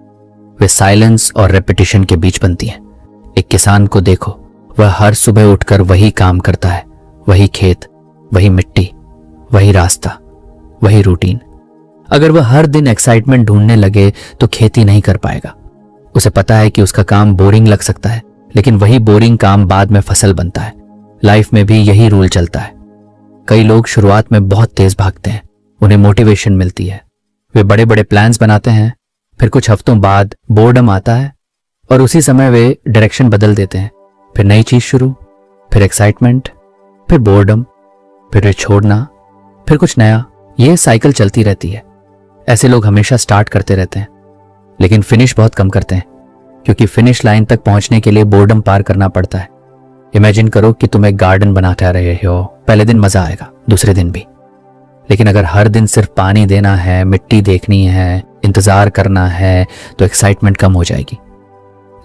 वे साइलेंस और रेपिटेशन के बीच बनती हैं। एक किसान को देखो, वह हर सुबह उठकर वही काम करता है, वही खेत, वही मिट्टी, वही रास्ता, वही रूटीन। अगर वह हर दिन एक्साइटमेंट ढूंढने लगे तो खेती नहीं कर पाएगा। उसे पता है कि उसका काम बोरिंग लग सकता है, लेकिन वही बोरिंग काम बाद में फसल बनता है। लाइफ में भी यही रूल चलता है। कई लोग शुरुआत में बहुत तेज भागते हैं, उन्हें मोटिवेशन मिलती है, वे बड़े बड़े प्लान्स बनाते हैं, फिर कुछ हफ्तों बाद बोर्डम आता है और उसी समय वे डायरेक्शन बदल देते हैं। फिर नई चीज शुरू, फिर एक्साइटमेंट, फिर बोर्डम, फिर छोड़ना, फिर कुछ नया। यह साइकिल चलती रहती है। ऐसे लोग हमेशा स्टार्ट करते रहते हैं, लेकिन फिनिश बहुत कम करते हैं, क्योंकि फिनिश लाइन तक पहुंचने के लिए बोर्डम पार करना पड़ता है। इमेजिन करो कि तुम एक गार्डन बनाते रहे हो। पहले दिन मजा आएगा, दूसरे दिन भी, लेकिन अगर हर दिन सिर्फ पानी देना है, मिट्टी देखनी है, इंतजार करना है, तो एक्साइटमेंट कम हो जाएगी।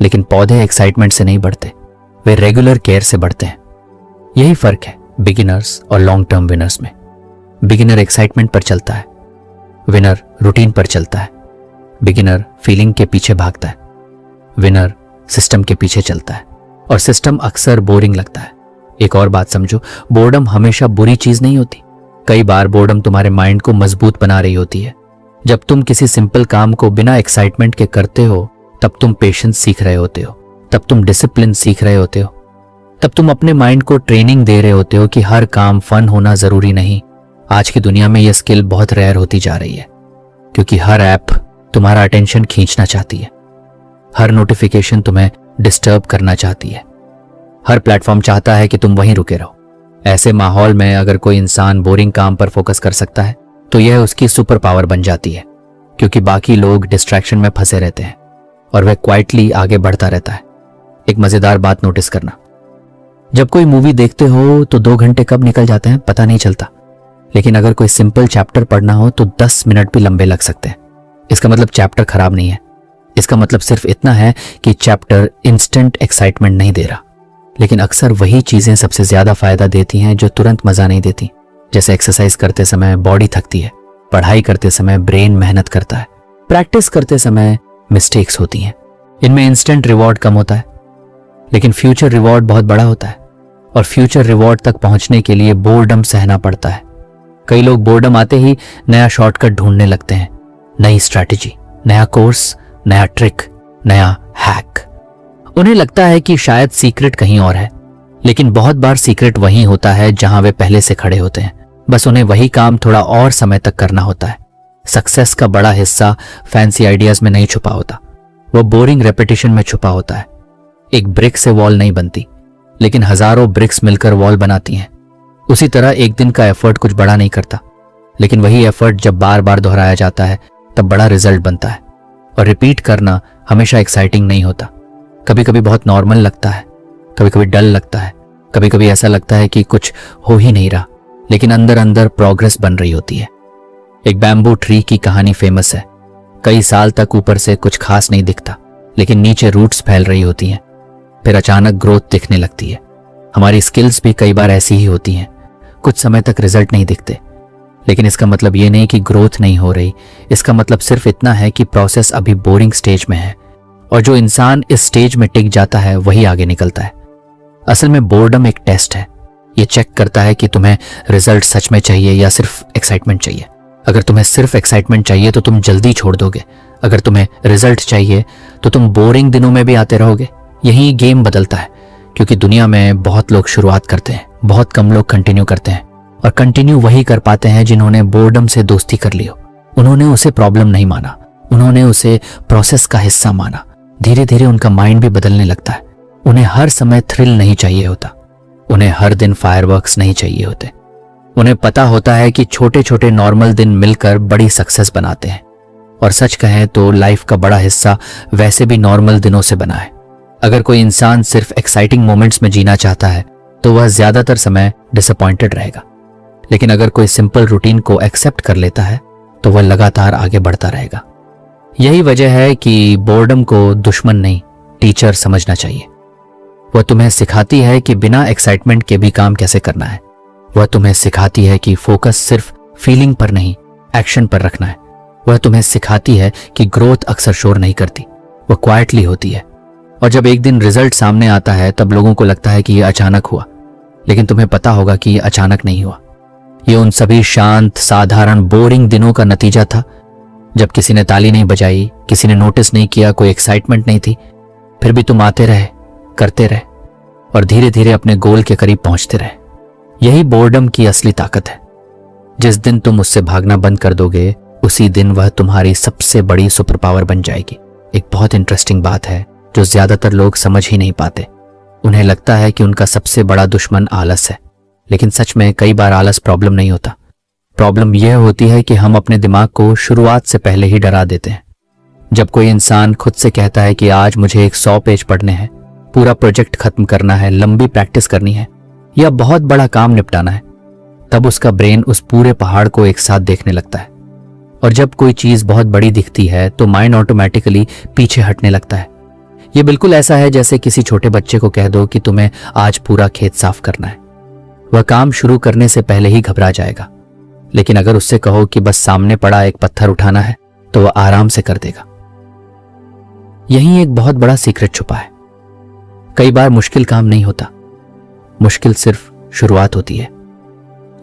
लेकिन पौधे एक्साइटमेंट से नहीं बढ़ते, वे रेगुलर केयर से बढ़ते हैं। यही फर्क है बिगिनर्स और लॉन्ग टर्म विनर्स में। बिगिनर एक्साइटमेंट पर चलता है, विनर रूटीन पर चलता है। बिगिनर फीलिंग के पीछे भागता है, विनर सिस्टम के पीछे चलता है, और सिस्टम अक्सर बोरिंग लगता है। एक और बात समझो, बोर्डम हमेशा बुरी चीज नहीं होती। कई बार बोर्डम तुम्हारे माइंड को मजबूत बना रही होती है। जब तुम किसी सिंपल काम को बिना एक्साइटमेंट के करते हो, तब तुम पेशेंस सीख रहे होते हो, तब तुम डिसिप्लिन सीख रहे होते हो, तब तुम अपने माइंड को ट्रेनिंग दे रहे होते हो कि हर काम फन होना जरूरी नहीं। आज की दुनिया में यह स्किल बहुत रेयर होती जा रही है, क्योंकि हर ऐप तुम्हारा अटेंशन खींचना चाहती है, हर नोटिफिकेशन तुम्हें डिस्टर्ब करना चाहती है, हर प्लेटफॉर्म चाहता है कि तुम वहीं रुके रहो। ऐसे माहौल में अगर कोई इंसान बोरिंग काम पर फोकस कर सकता है, तो यह उसकी सुपर पावर बन जाती है, क्योंकि बाकी लोग डिस्ट्रैक्शन में फंसे रहते हैं और वह क्वाइटली आगे बढ़ता रहता है। एक मजेदार बात नोटिस करना, जब कोई मूवी देखते हो तो 2 घंटे कब निकल जाते हैं पता नहीं चलता, लेकिन अगर कोई सिंपल चैप्टर पढ़ना हो तो 10 मिनट भी लंबे लग सकते हैं। इसका मतलब चैप्टर खराब नहीं है, इसका मतलब सिर्फ इतना है कि चैप्टर इंस्टेंट एक्साइटमेंट नहीं दे रहा। लेकिन अक्सर वही चीजें सबसे ज्यादा फायदा देती हैं जो तुरंत मजा नहीं देती। जैसे एक्सरसाइज करते समय बॉडी थकती है, पढ़ाई करते समय ब्रेन मेहनत करता है, प्रैक्टिस करते समय मिस्टेक्स होती हैं। इनमें इंस्टेंट रिवॉर्ड कम होता है, लेकिन फ्यूचर रिवॉर्ड बहुत बड़ा होता है, और फ्यूचर रिवॉर्ड तक पहुंचने के लिए बोर्डम सहना पड़ता है। कई लोग बोर्डम आते ही नया शॉर्टकट ढूंढने लगते हैं, नई स्ट्रैटेजी, नया कोर्स, नया ट्रिक, नया हैक। उन्हें लगता है कि शायद सीक्रेट कहीं और है, लेकिन बहुत बार सीक्रेट वहीं होता है जहां वे पहले से खड़े होते हैं। बस उन्हें वही काम थोड़ा और समय तक करना होता है। सक्सेस का बड़ा हिस्सा फैंसी आइडियाज में नहीं छुपा होता, वो बोरिंग रेपिटेशन में छुपा होता है। एक ब्रिक से वॉल नहीं बनती, लेकिन हजारों ब्रिक्स मिलकर वॉल बनाती हैं। उसी तरह एक दिन का एफर्ट कुछ बड़ा नहीं करता, लेकिन वही एफर्ट जब बार बार दोहराया जाता है तब बड़ा रिजल्ट बनता है। और रिपीट करना हमेशा एक्साइटिंग नहीं होता। कभी कभी बहुत नॉर्मल लगता है, कभी कभी डल लगता है, कभी कभी ऐसा लगता है कि कुछ हो ही नहीं रहा, लेकिन अंदर अंदर प्रोग्रेस बन रही होती है। एक बैम्बू ट्री की कहानी फेमस है। कई साल तक ऊपर से कुछ खास नहीं दिखता, लेकिन नीचे रूट्स फैल रही होती हैं, फिर अचानक ग्रोथ दिखने लगती है। हमारी स्किल्स भी कई बार ऐसी ही होती हैं, कुछ समय तक रिजल्ट नहीं दिखते, लेकिन इसका मतलब ये नहीं कि ग्रोथ नहीं हो रही। इसका मतलब सिर्फ इतना है कि प्रोसेस अभी बोरिंग स्टेज में है, और जो इंसान इस स्टेज में टिक जाता है वही आगे निकलता है। असल में बोर्डम एक टेस्ट है, ये चेक करता है कि तुम्हें रिजल्ट सच में चाहिए या सिर्फ एक्साइटमेंट चाहिए। अगर तुम्हें सिर्फ एक्साइटमेंट चाहिए तो तुम जल्दी छोड़ दोगे, अगर तुम्हें रिजल्ट चाहिए तो तुम बोरिंग दिनों में भी आते रहोगे। यही गेम बदलता है, क्योंकि दुनिया में बहुत लोग शुरुआत करते हैं, बहुत कम लोग कंटिन्यू करते हैं, और कंटिन्यू वही कर पाते हैं जिन्होंने बोर्डम से दोस्ती कर ली हो। उन्होंने उसे प्रॉब्लम नहीं माना, उन्होंने उसे प्रोसेस का हिस्सा माना। धीरे धीरे उनका माइंड भी बदलने लगता है। उन्हें हर समय थ्रिल नहीं चाहिए होता, उन्हें हर दिन फायरवर्क्स नहीं चाहिए होते। उन्हें पता होता है कि छोटे छोटे नॉर्मल दिन मिलकर बड़ी सक्सेस बनाते हैं। और सच कहें तो लाइफ का बड़ा हिस्सा वैसे भी नॉर्मल दिनों से बना है। अगर कोई इंसान सिर्फ एक्साइटिंग मोमेंट्स में जीना चाहता है तो वह ज्यादातर समय डिसअपॉइंटेड रहेगा, लेकिन अगर कोई सिंपल रूटीन को एक्सेप्ट कर लेता है तो वह लगातार आगे बढ़ता रहेगा। यही वजह है कि बोर्डम को दुश्मन नहीं, टीचर समझना चाहिए। वह तुम्हें सिखाती है कि बिना एक्साइटमेंट के भी काम कैसे करना है, वह तुम्हें सिखाती है कि फोकस सिर्फ फीलिंग पर नहीं, एक्शन पर रखना है। वह तुम्हें सिखाती है कि ग्रोथ अक्सर शोर नहीं करती, वह क्वाइटली होती है। और जब एक दिन रिजल्ट सामने आता है तब लोगों को लगता है कि यह अचानक हुआ, लेकिन तुम्हें पता होगा कि यह अचानक नहीं हुआ। ये उन सभी शांत, साधारण, बोरिंग दिनों का नतीजा था जब किसी ने ताली नहीं बजाई, किसी ने नोटिस नहीं किया, कोई एक्साइटमेंट नहीं थी। फिर भी तुम आते रहे, करते रहे और धीरे धीरे अपने गोल के करीब पहुंचते रहे। यही बोर्डम की असली ताकत है। जिस दिन तुम उससे भागना बंद कर दोगे, उसी दिन वह तुम्हारी सबसे बड़ी सुपर पावर बन जाएगी। एक बहुत इंटरेस्टिंग बात है जो ज्यादातर लोग समझ ही नहीं पाते। उन्हें लगता है कि उनका सबसे बड़ा दुश्मन आलस है, लेकिन सच में कई बार आलस प्रॉब्लम नहीं होता। प्रॉब्लम यह होती है कि हम अपने दिमाग को शुरुआत से पहले ही डरा देते हैं। जब कोई इंसान खुद से कहता है कि आज मुझे 100 पेज पढ़ने हैं, पूरा प्रोजेक्ट खत्म करना है, लंबी प्रैक्टिस करनी है या बहुत बड़ा काम निपटाना है, तब उसका ब्रेन उस पूरे पहाड़ को एक साथ देखने लगता है। और जब कोई चीज बहुत बड़ी दिखती है तो माइंड ऑटोमेटिकली पीछे हटने लगता है। यह बिल्कुल ऐसा है जैसे किसी छोटे बच्चे को कह दो कि तुम्हें आज पूरा खेत साफ करना है। वह काम शुरू करने से पहले ही घबरा जाएगा, लेकिन अगर उससे कहो कि बस सामने पड़ा एक पत्थर उठाना है तो वह आराम से कर देगा। यही एक बहुत बड़ा सीक्रेट छुपा है। कई बार मुश्किल काम नहीं होता, मुश्किल सिर्फ शुरुआत होती है।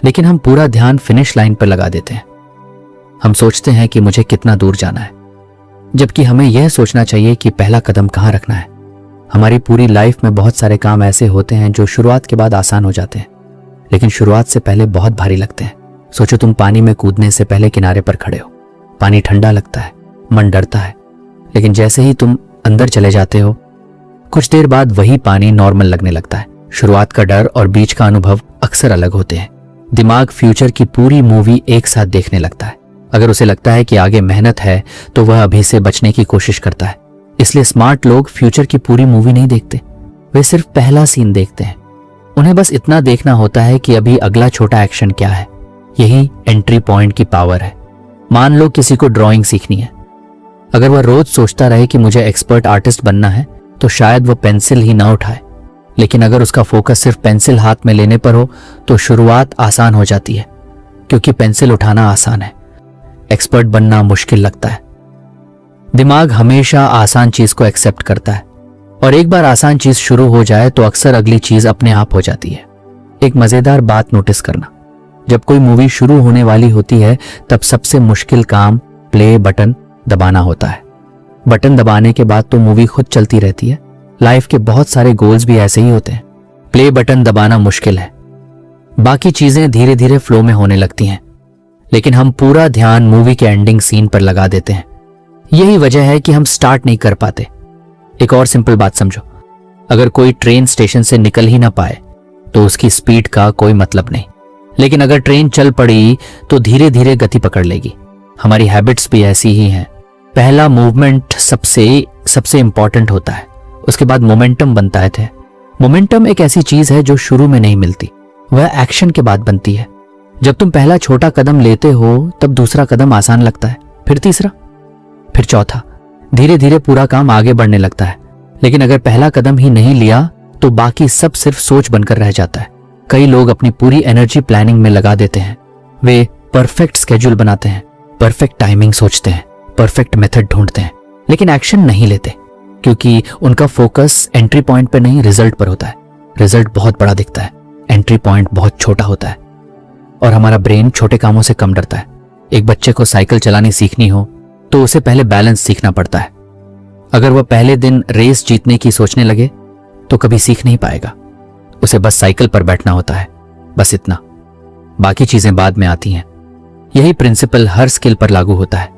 लेकिन हम पूरा ध्यान फिनिश लाइन पर लगा देते हैं। हम सोचते हैं कि मुझे कितना दूर जाना है, जबकि हमें यह सोचना चाहिए कि पहला कदम कहां रखना है। हमारी पूरी लाइफ में बहुत सारे काम ऐसे होते हैं जो शुरुआत के बाद आसान हो जाते हैं, लेकिन शुरुआत से पहले बहुत भारी लगते हैं। सोचो तुम पानी में कूदने से पहले किनारे पर खड़े हो। पानी ठंडा लगता है, मन डरता है, लेकिन जैसे ही तुम अंदर चले जाते हो, कुछ देर बाद वही पानी नॉर्मल लगने लगता है। शुरुआत का डर और बीच का अनुभव अक्सर अलग होते हैं। दिमाग फ्यूचर की पूरी मूवी एक साथ देखने लगता है। अगर उसे लगता है कि आगे मेहनत है तो वह अभी से बचने की कोशिश करता है। इसलिए स्मार्ट लोग फ्यूचर की पूरी मूवी नहीं देखते, वे सिर्फ पहला सीन देखते हैं। उन्हें बस इतना देखना होता है कि अभी अगला छोटा एक्शन क्या है। यही एंट्री पॉइंट की पावर है। मान लो किसी को ड्राइंग सीखनी है। अगर वह रोज सोचता रहे कि मुझे एक्सपर्ट आर्टिस्ट बनना है तो शायद वह पेंसिल ही ना उठाए। लेकिन अगर उसका फोकस सिर्फ पेंसिल हाथ में लेने पर हो तो शुरुआत आसान हो जाती है, क्योंकि पेंसिल उठाना आसान है, एक्सपर्ट बनना मुश्किल लगता है। दिमाग हमेशा आसान चीज को एक्सेप्ट करता है, और एक बार आसान चीज शुरू हो जाए तो अक्सर अगली चीज अपने आप हो जाती है। एक मजेदार बात नोटिस करना, जब कोई मूवी शुरू होने वाली होती है तब सबसे मुश्किल काम प्ले बटन दबाना होता है। बटन दबाने के बाद तो मूवी खुद चलती रहती है। लाइफ के बहुत सारे गोल्स भी ऐसे ही होते हैं। प्ले बटन दबाना मुश्किल है, बाकी चीजें धीरे धीरे फ्लो में होने लगती हैं, लेकिन हम पूरा ध्यान मूवी के एंडिंग सीन पर लगा देते हैं। यही वजह है कि हम स्टार्ट नहीं कर पाते। एक और सिंपल बात समझो, अगर कोई ट्रेन स्टेशन से निकल ही ना पाए तो उसकी स्पीड का कोई मतलब नहीं, लेकिन अगर ट्रेन चल पड़ी तो धीरे धीरे गति पकड़ लेगी। हमारी हैबिट्स भी ऐसी ही हैं। पहला मूवमेंट सबसे इंपॉर्टेंट होता है, उसके बाद मोमेंटम बनता है। मोमेंटम एक ऐसी चीज है जो शुरू में नहीं मिलती, वह एक्शन के बाद बनती है। जब तुम पहला छोटा कदम लेते हो तब दूसरा कदम आसान लगता है, फिर तीसरा, फिर चौथा। धीरे धीरे पूरा काम आगे बढ़ने लगता है। लेकिन अगर पहला कदम ही नहीं लिया तो बाकी सब सिर्फ सोच बनकर रह जाता है। कई लोग अपनी पूरी एनर्जी प्लानिंग में लगा देते हैं। वे परफेक्ट स्केड्यूल बनाते हैं, परफेक्ट टाइमिंग सोचते हैं, परफेक्ट मेथड ढूंढते हैं, लेकिन एक्शन नहीं लेते, क्योंकि उनका फोकस एंट्री पॉइंट पर नहीं, रिजल्ट पर होता है। रिजल्ट बहुत बड़ा दिखता है, एंट्री पॉइंट बहुत छोटा होता है। और हमारा ब्रेन छोटे कामों से कम डरता है। एक बच्चे को साइकिल चलानी सीखनी हो तो उसे पहले बैलेंस सीखना पड़ता है। अगर वह पहले दिन रेस जीतने की सोचने लगे तो कभी सीख नहीं पाएगा। उसे बस साइकिल पर बैठना होता है, बस इतना, बाकी चीजें बाद में आती हैं। यही प्रिंसिपल हर स्किल पर लागू होता है।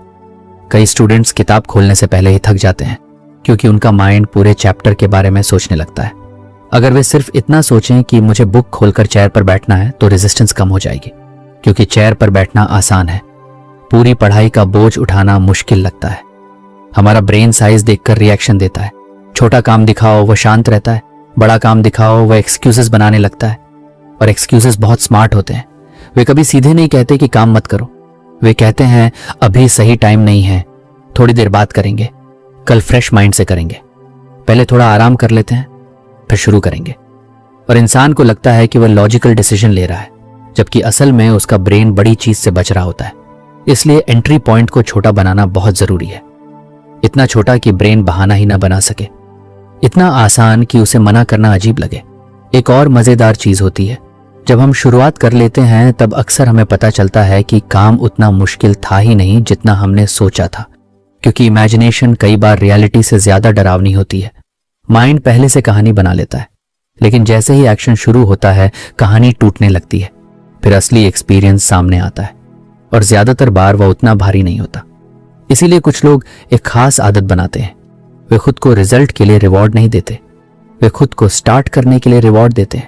कई स्टूडेंट्स किताब खोलने से पहले ही थक जाते हैं, क्योंकि उनका माइंड पूरे चैप्टर के बारे में सोचने लगता है। अगर वे सिर्फ इतना सोचें कि मुझे बुक खोलकर चेयर पर बैठना है तो रेजिस्टेंस कम हो जाएगी, क्योंकि चेयर पर बैठना आसान है, पूरी पढ़ाई का बोझ उठाना मुश्किल लगता है। हमारा ब्रेन साइज देखकर रिएक्शन देता है। छोटा काम दिखाओ वह शांत रहता है, बड़ा काम दिखाओ वह एक्सक्यूजेस बनाने लगता है। और एक्सक्यूजेस बहुत स्मार्ट होते हैं। वे कभी सीधे नहीं कहते कि काम मत करो, वे कहते हैं अभी सही टाइम नहीं है, थोड़ी देर बात करेंगे, कल फ्रेश माइंड से करेंगे, पहले थोड़ा आराम कर लेते हैं, फिर शुरू करेंगे। और इंसान को लगता है कि वह लॉजिकल डिसीजन ले रहा है, जबकि असल में उसका ब्रेन बड़ी चीज से बच रहा होता है। इसलिए एंट्री पॉइंट को छोटा बनाना बहुत जरूरी है, इतना छोटा कि ब्रेन बहाना ही ना बना सके, इतना आसान कि उसे मना करना अजीब लगे। एक और मजेदार चीज होती है, जब हम शुरुआत कर लेते हैं तब अक्सर हमें पता चलता है कि काम उतना मुश्किल था ही नहीं जितना हमने सोचा था, क्योंकि इमेजिनेशन कई बार रियलिटी से ज्यादा डरावनी होती है। माइंड पहले से कहानी बना लेता है, लेकिन जैसे ही एक्शन शुरू होता है कहानी टूटने लगती है, फिर असली एक्सपीरियंस सामने आता है और ज्यादातर बार वह उतना भारी नहीं होता। इसीलिए कुछ लोग एक खास आदत बनाते हैं, वे खुद को रिजल्ट के लिए रिवॉर्ड नहीं देते, वे खुद को स्टार्ट करने के लिए रिवॉर्ड देते हैं।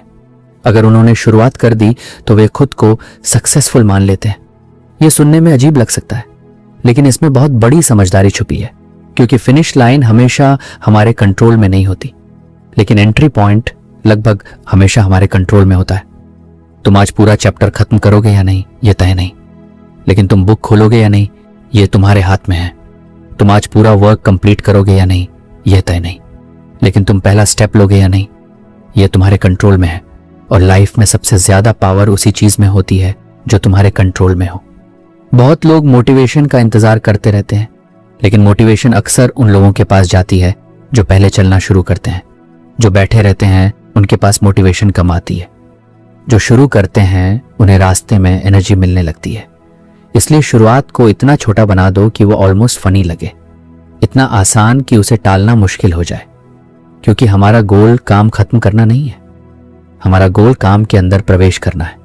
अगर उन्होंने शुरुआत कर दी तो वे खुद को सक्सेसफुल मान लेते हैं। यह सुनने में अजीब लग सकता है, लेकिन इसमें बहुत बड़ी समझदारी छुपी है, क्योंकि फिनिश लाइन हमेशा हमारे कंट्रोल में नहीं होती, लेकिन एंट्री पॉइंट लगभग हमेशा हमारे कंट्रोल में होता है। तुम आज पूरा चैप्टर खत्म करोगे या नहीं यह तय नहीं, लेकिन तुम बुक खोलोगे या नहीं यह तुम्हारे हाथ में है। तुम आज पूरा वर्क कंप्लीट करोगे या नहीं यह तय नहीं, लेकिन तुम पहला स्टेप लोगे या नहीं यह तुम्हारे कंट्रोल में है। और लाइफ में सबसे ज्यादा पावर उसी चीज में होती है जो तुम्हारे कंट्रोल में हो। बहुत लोग मोटिवेशन का इंतजार करते रहते हैं, लेकिन मोटिवेशन अक्सर उन लोगों के पास जाती है जो पहले चलना शुरू करते हैं। जो बैठे रहते हैं उनके पास मोटिवेशन कम आती है, जो शुरू करते हैं उन्हें रास्ते में एनर्जी मिलने लगती है। इसलिए शुरुआत को इतना छोटा बना दो कि वो ऑलमोस्ट फनी लगे, इतना आसान कि उसे टालना मुश्किल हो जाए, क्योंकि हमारा गोल काम खत्म करना नहीं है, हमारा गोल काम के अंदर प्रवेश करना है।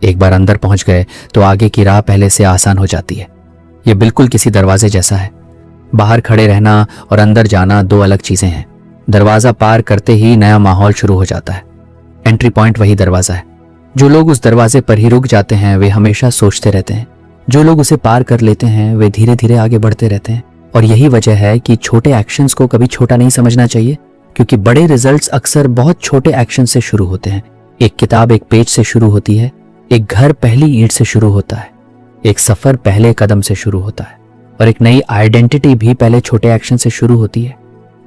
एक बार अंदर पहुंच गए तो आगे की राह पहले से आसान हो जाती है। यह बिल्कुल किसी दरवाजे जैसा है। बाहर खड़े रहना और अंदर जाना दो अलग चीजें हैं। दरवाजा पार करते ही नया माहौल शुरू हो जाता है। एंट्री पॉइंट वही दरवाजा है। जो लोग उस दरवाजे पर ही रुक जाते हैं वे हमेशा सोचते रहते हैं, जो लोग उसे पार कर लेते हैं वे धीरे धीरे आगे बढ़ते रहते हैं। और यही वजह है कि छोटे एक्शंस को कभी छोटा नहीं समझना चाहिए, क्योंकि बड़े रिजल्ट्स अक्सर बहुत छोटे एक्शन से शुरू होते हैं। एक किताब एक पेज से शुरू होती है, एक घर पहली ईंट से शुरू होता है, एक सफर पहले कदम से शुरू होता है, और एक नई आइडेंटिटी भी पहले छोटे एक्शन से शुरू होती है।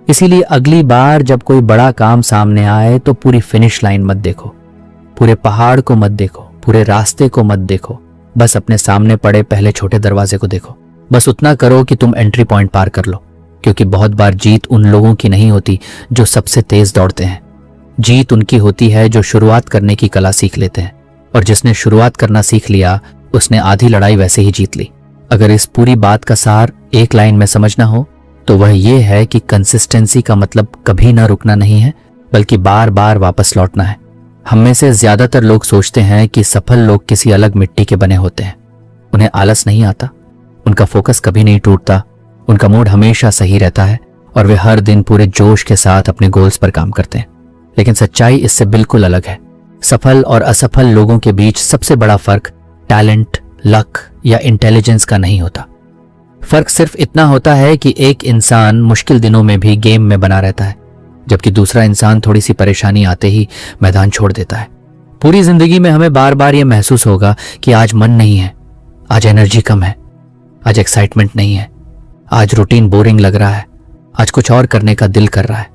इसीलिए अगली बार जब कोई बड़ा काम सामने आए तो पूरी फिनिश लाइन मत देखो, पूरे पहाड़ को मत देखो, पूरे रास्ते को मत देखो, बस अपने सामने पड़े पहले छोटे दरवाजे को देखो। बस उतना करो कि तुम एंट्री पॉइंट पार कर लो, क्योंकि बहुत बार जीत उन लोगों की नहीं होती जो सबसे तेज दौड़ते हैं। जीत उनकी होती है जो शुरुआत करने की कला सीख लेते हैं, और जिसने शुरुआत करना सीख लिया उसने आधी लड़ाई वैसे ही जीत ली। अगर इस पूरी बात का सार एक लाइन में समझना हो तो वह ये है कि कंसिस्टेंसी का मतलब कभी ना रुकना नहीं है, बल्कि बार बार वापस लौटना है। हम में से ज्यादातर लोग सोचते हैं कि सफल लोग किसी अलग मिट्टी के बने होते हैं। उन्हें आलस नहीं आता, उनका फोकस कभी नहीं टूटता, उनका मूड हमेशा सही रहता है और वे हर दिन पूरे जोश के साथ अपने गोल्स पर काम करते हैं। लेकिन सच्चाई इससे बिल्कुल अलग है। सफल और असफल लोगों के बीच सबसे बड़ा फर्क टैलेंट, लक या इंटेलिजेंस का नहीं होता। फर्क सिर्फ इतना होता है कि एक इंसान मुश्किल दिनों में भी गेम में बना रहता है, जबकि दूसरा इंसान थोड़ी सी परेशानी आते ही मैदान छोड़ देता है। पूरी जिंदगी में हमें बार बार यह महसूस होगा कि आज मन नहीं है, आज एनर्जी कम है, आज एक्साइटमेंट नहीं है, आज रूटीन बोरिंग लग रहा है, आज कुछ और करने का दिल कर रहा है।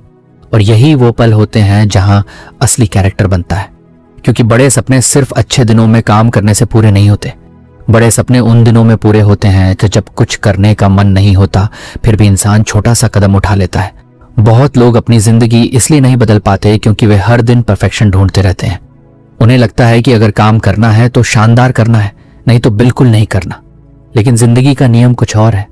और यही वो पल होते हैं जहां असली कैरेक्टर बनता है, क्योंकि बड़े सपने सिर्फ अच्छे दिनों में काम करने से पूरे नहीं होते। बड़े सपने उन दिनों में पूरे होते हैं कि जब कुछ करने का मन नहीं होता, फिर भी इंसान छोटा सा कदम उठा लेता है। बहुत लोग अपनी जिंदगी इसलिए नहीं बदल पाते क्योंकि वे हर दिन परफेक्शन ढूंढते रहते हैं। उन्हें लगता है कि अगर काम करना है तो शानदार करना है, नहीं तो बिल्कुल नहीं करना। लेकिन जिंदगी का नियम कुछ और है।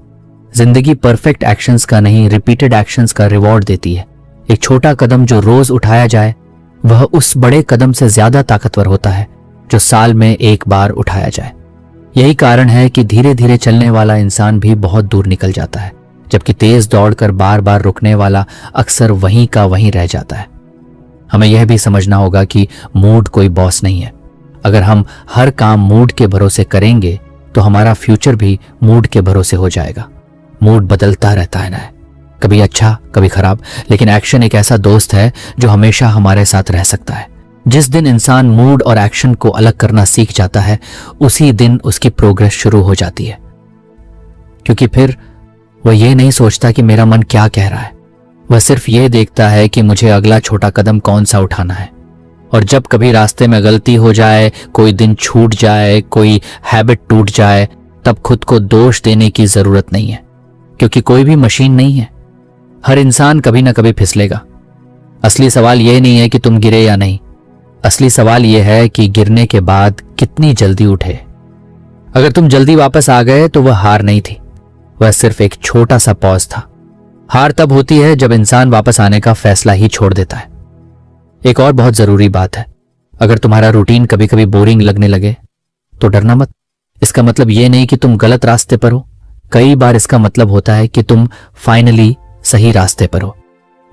जिंदगी परफेक्ट एक्शंस का नहीं, रिपीटेड एक्शंस का रिवॉर्ड देती है। एक छोटा कदम जो रोज उठाया जाए वह उस बड़े कदम से ज्यादा ताकतवर होता है जो साल में एक बार उठाया जाए। यही कारण है कि धीरे धीरे चलने वाला इंसान भी बहुत दूर निकल जाता है, जबकि तेज दौड़कर बार बार रुकने वाला अक्सर वहीं का वहीं रह जाता है। हमें यह भी समझना होगा कि मूड कोई बॉस नहीं है। अगर हम हर काम मूड के भरोसे करेंगे तो हमारा फ्यूचर भी मूड के भरोसे हो जाएगा। मूड बदलता रहता है ना, कभी अच्छा कभी खराब, लेकिन एक्शन एक ऐसा दोस्त है जो हमेशा हमारे साथ रह सकता है। जिस दिन इंसान मूड और एक्शन को अलग करना सीख जाता है उसी दिन उसकी प्रोग्रेस शुरू हो जाती है, क्योंकि फिर वह ये नहीं सोचता कि मेरा मन क्या कह रहा है, वह सिर्फ ये देखता है कि मुझे अगला छोटा कदम कौन सा उठाना है। और जब कभी रास्ते में गलती हो जाए, कोई दिन छूट जाए, कोई हैबिट टूट जाए, तब खुद को दोष देने की जरूरत नहीं है, क्योंकि कोई भी मशीन नहीं है। हर इंसान कभी ना कभी फिसलेगा। असली सवाल यह नहीं है कि तुम गिरे या नहीं, असली सवाल यह है कि गिरने के बाद कितनी जल्दी उठे। अगर तुम जल्दी वापस आ गए तो वह हार नहीं थी, वह सिर्फ एक छोटा सा पॉज था। हार तब होती है जब इंसान वापस आने का फैसला ही छोड़ देता है। एक और बहुत जरूरी बात है, अगर तुम्हारा रूटीन कभी कभी बोरिंग लगने लगे तो डरना मत। इसका मतलब यह नहीं कि तुम गलत रास्ते पर हो, कई बार इसका मतलब होता है कि तुम फाइनली सही रास्ते पर हो।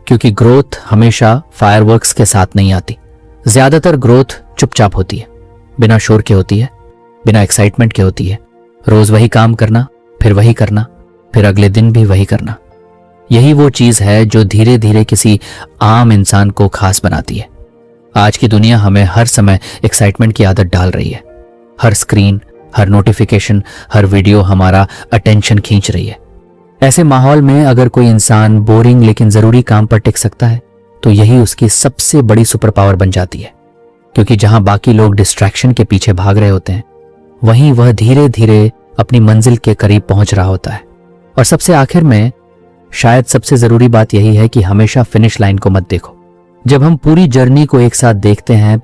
क्योंकि ग्रोथ हमेशा फायरवर्क्स के साथ नहीं आती। ज्यादातर ग्रोथ चुपचाप होती है, बिना शोर के होती है, बिना एक्साइटमेंट के होती है। रोज वही काम करना, फिर वही करना, फिर अगले दिन भी वही करना। यही वो चीज है जो धीरे धीरे किसी आम इंसान को खास बनाती है। आज की दुनिया हमें हर समय एक्साइटमेंट की आदत डाल रही है। हर स्क्रीन, हर नोटिफिकेशन, हर वीडियो हमारा अटेंशन खींच रही है। ऐसे माहौल में अगर कोई इंसान बोरिंग लेकिन जरूरी काम पर टिक सकता है तो यही उसकी सबसे बड़ी सुपर पावर बन जाती है। क्योंकि जहां बाकी लोग डिस्ट्रैक्शन के पीछे भाग रहे होते हैं, वहीं वह धीरे धीरे अपनी मंजिल के करीब पहुंच रहा होता है। और सबसे आखिर में शायद सबसे जरूरी बात यही है कि हमेशा फिनिश लाइन को मत देखो। जब हम पूरी जर्नी को एक साथ देखते हैं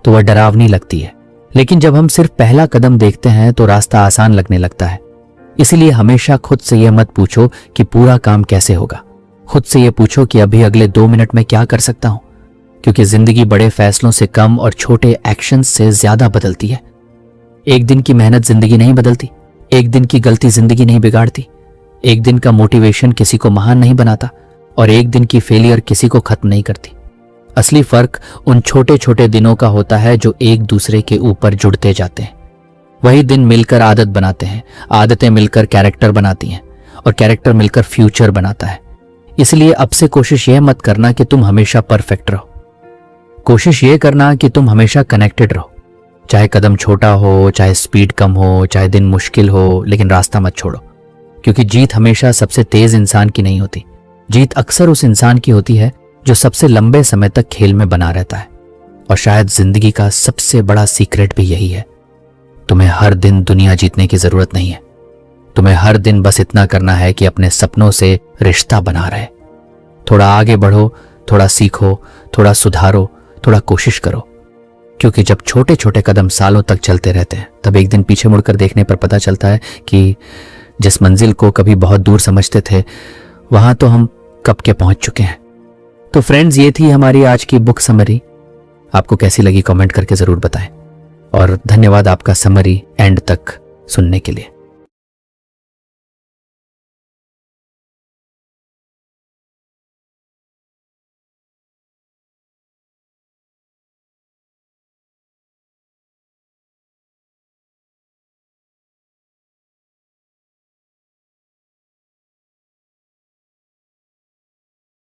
तो वह डरावनी लगती है, लेकिन जब हम सिर्फ पहला कदम देखते हैं तो रास्ता आसान लगने लगता है। इसलिए हमेशा खुद से यह मत पूछो कि पूरा काम कैसे होगा, खुद से यह पूछो कि अभी अगले 2 मिनट में क्या कर सकता हूं। क्योंकि जिंदगी बड़े फैसलों से कम और छोटे एक्शन से ज्यादा बदलती है। एक दिन की मेहनत जिंदगी नहीं बदलती, एक दिन की गलती जिंदगी नहीं बिगाड़ती, एक दिन का मोटिवेशन किसी को महान नहीं बनाता और एक दिन की फेलियर किसी को खत्म नहीं करती। असली फर्क उन छोटे छोटे दिनों का होता है जो एक दूसरे के ऊपर जुड़ते जाते हैं। वही दिन मिलकर आदत बनाते हैं, आदतें मिलकर कैरेक्टर बनाती हैं और कैरेक्टर मिलकर फ्यूचर बनाता है। इसलिए अब से कोशिश यह मत करना कि तुम हमेशा परफेक्ट रहो, कोशिश यह करना कि तुम हमेशा कनेक्टेड रहो। चाहे कदम छोटा हो, चाहे स्पीड कम हो, चाहे दिन मुश्किल हो, लेकिन रास्ता मत छोड़ो। क्योंकि जीत हमेशा सबसे तेज इंसान की नहीं होती, जीत अक्सर उस इंसान की होती है जो सबसे लंबे समय तक खेल में बना रहता है। और शायद जिंदगी का सबसे बड़ा सीक्रेट भी यही है। तुम्हें हर दिन दुनिया जीतने की जरूरत नहीं है, तुम्हें हर दिन बस इतना करना है कि अपने सपनों से रिश्ता बना रहे। थोड़ा आगे बढ़ो, थोड़ा सीखो, थोड़ा सुधारो, थोड़ा कोशिश करो। क्योंकि जब छोटे छोटे कदम सालों तक चलते रहते हैं, तब एक दिन पीछे मुड़कर देखने पर पता चलता है कि जिस मंजिल को कभी बहुत दूर समझते थे, वहां तो हम कब के पहुंच चुके हैं। तो फ्रेंड्स, ये थी हमारी आज की बुक समरी। आपको कैसी लगी कमेंट करके जरूर बताएं और धन्यवाद आपका समरी एंड तक सुनने के लिए।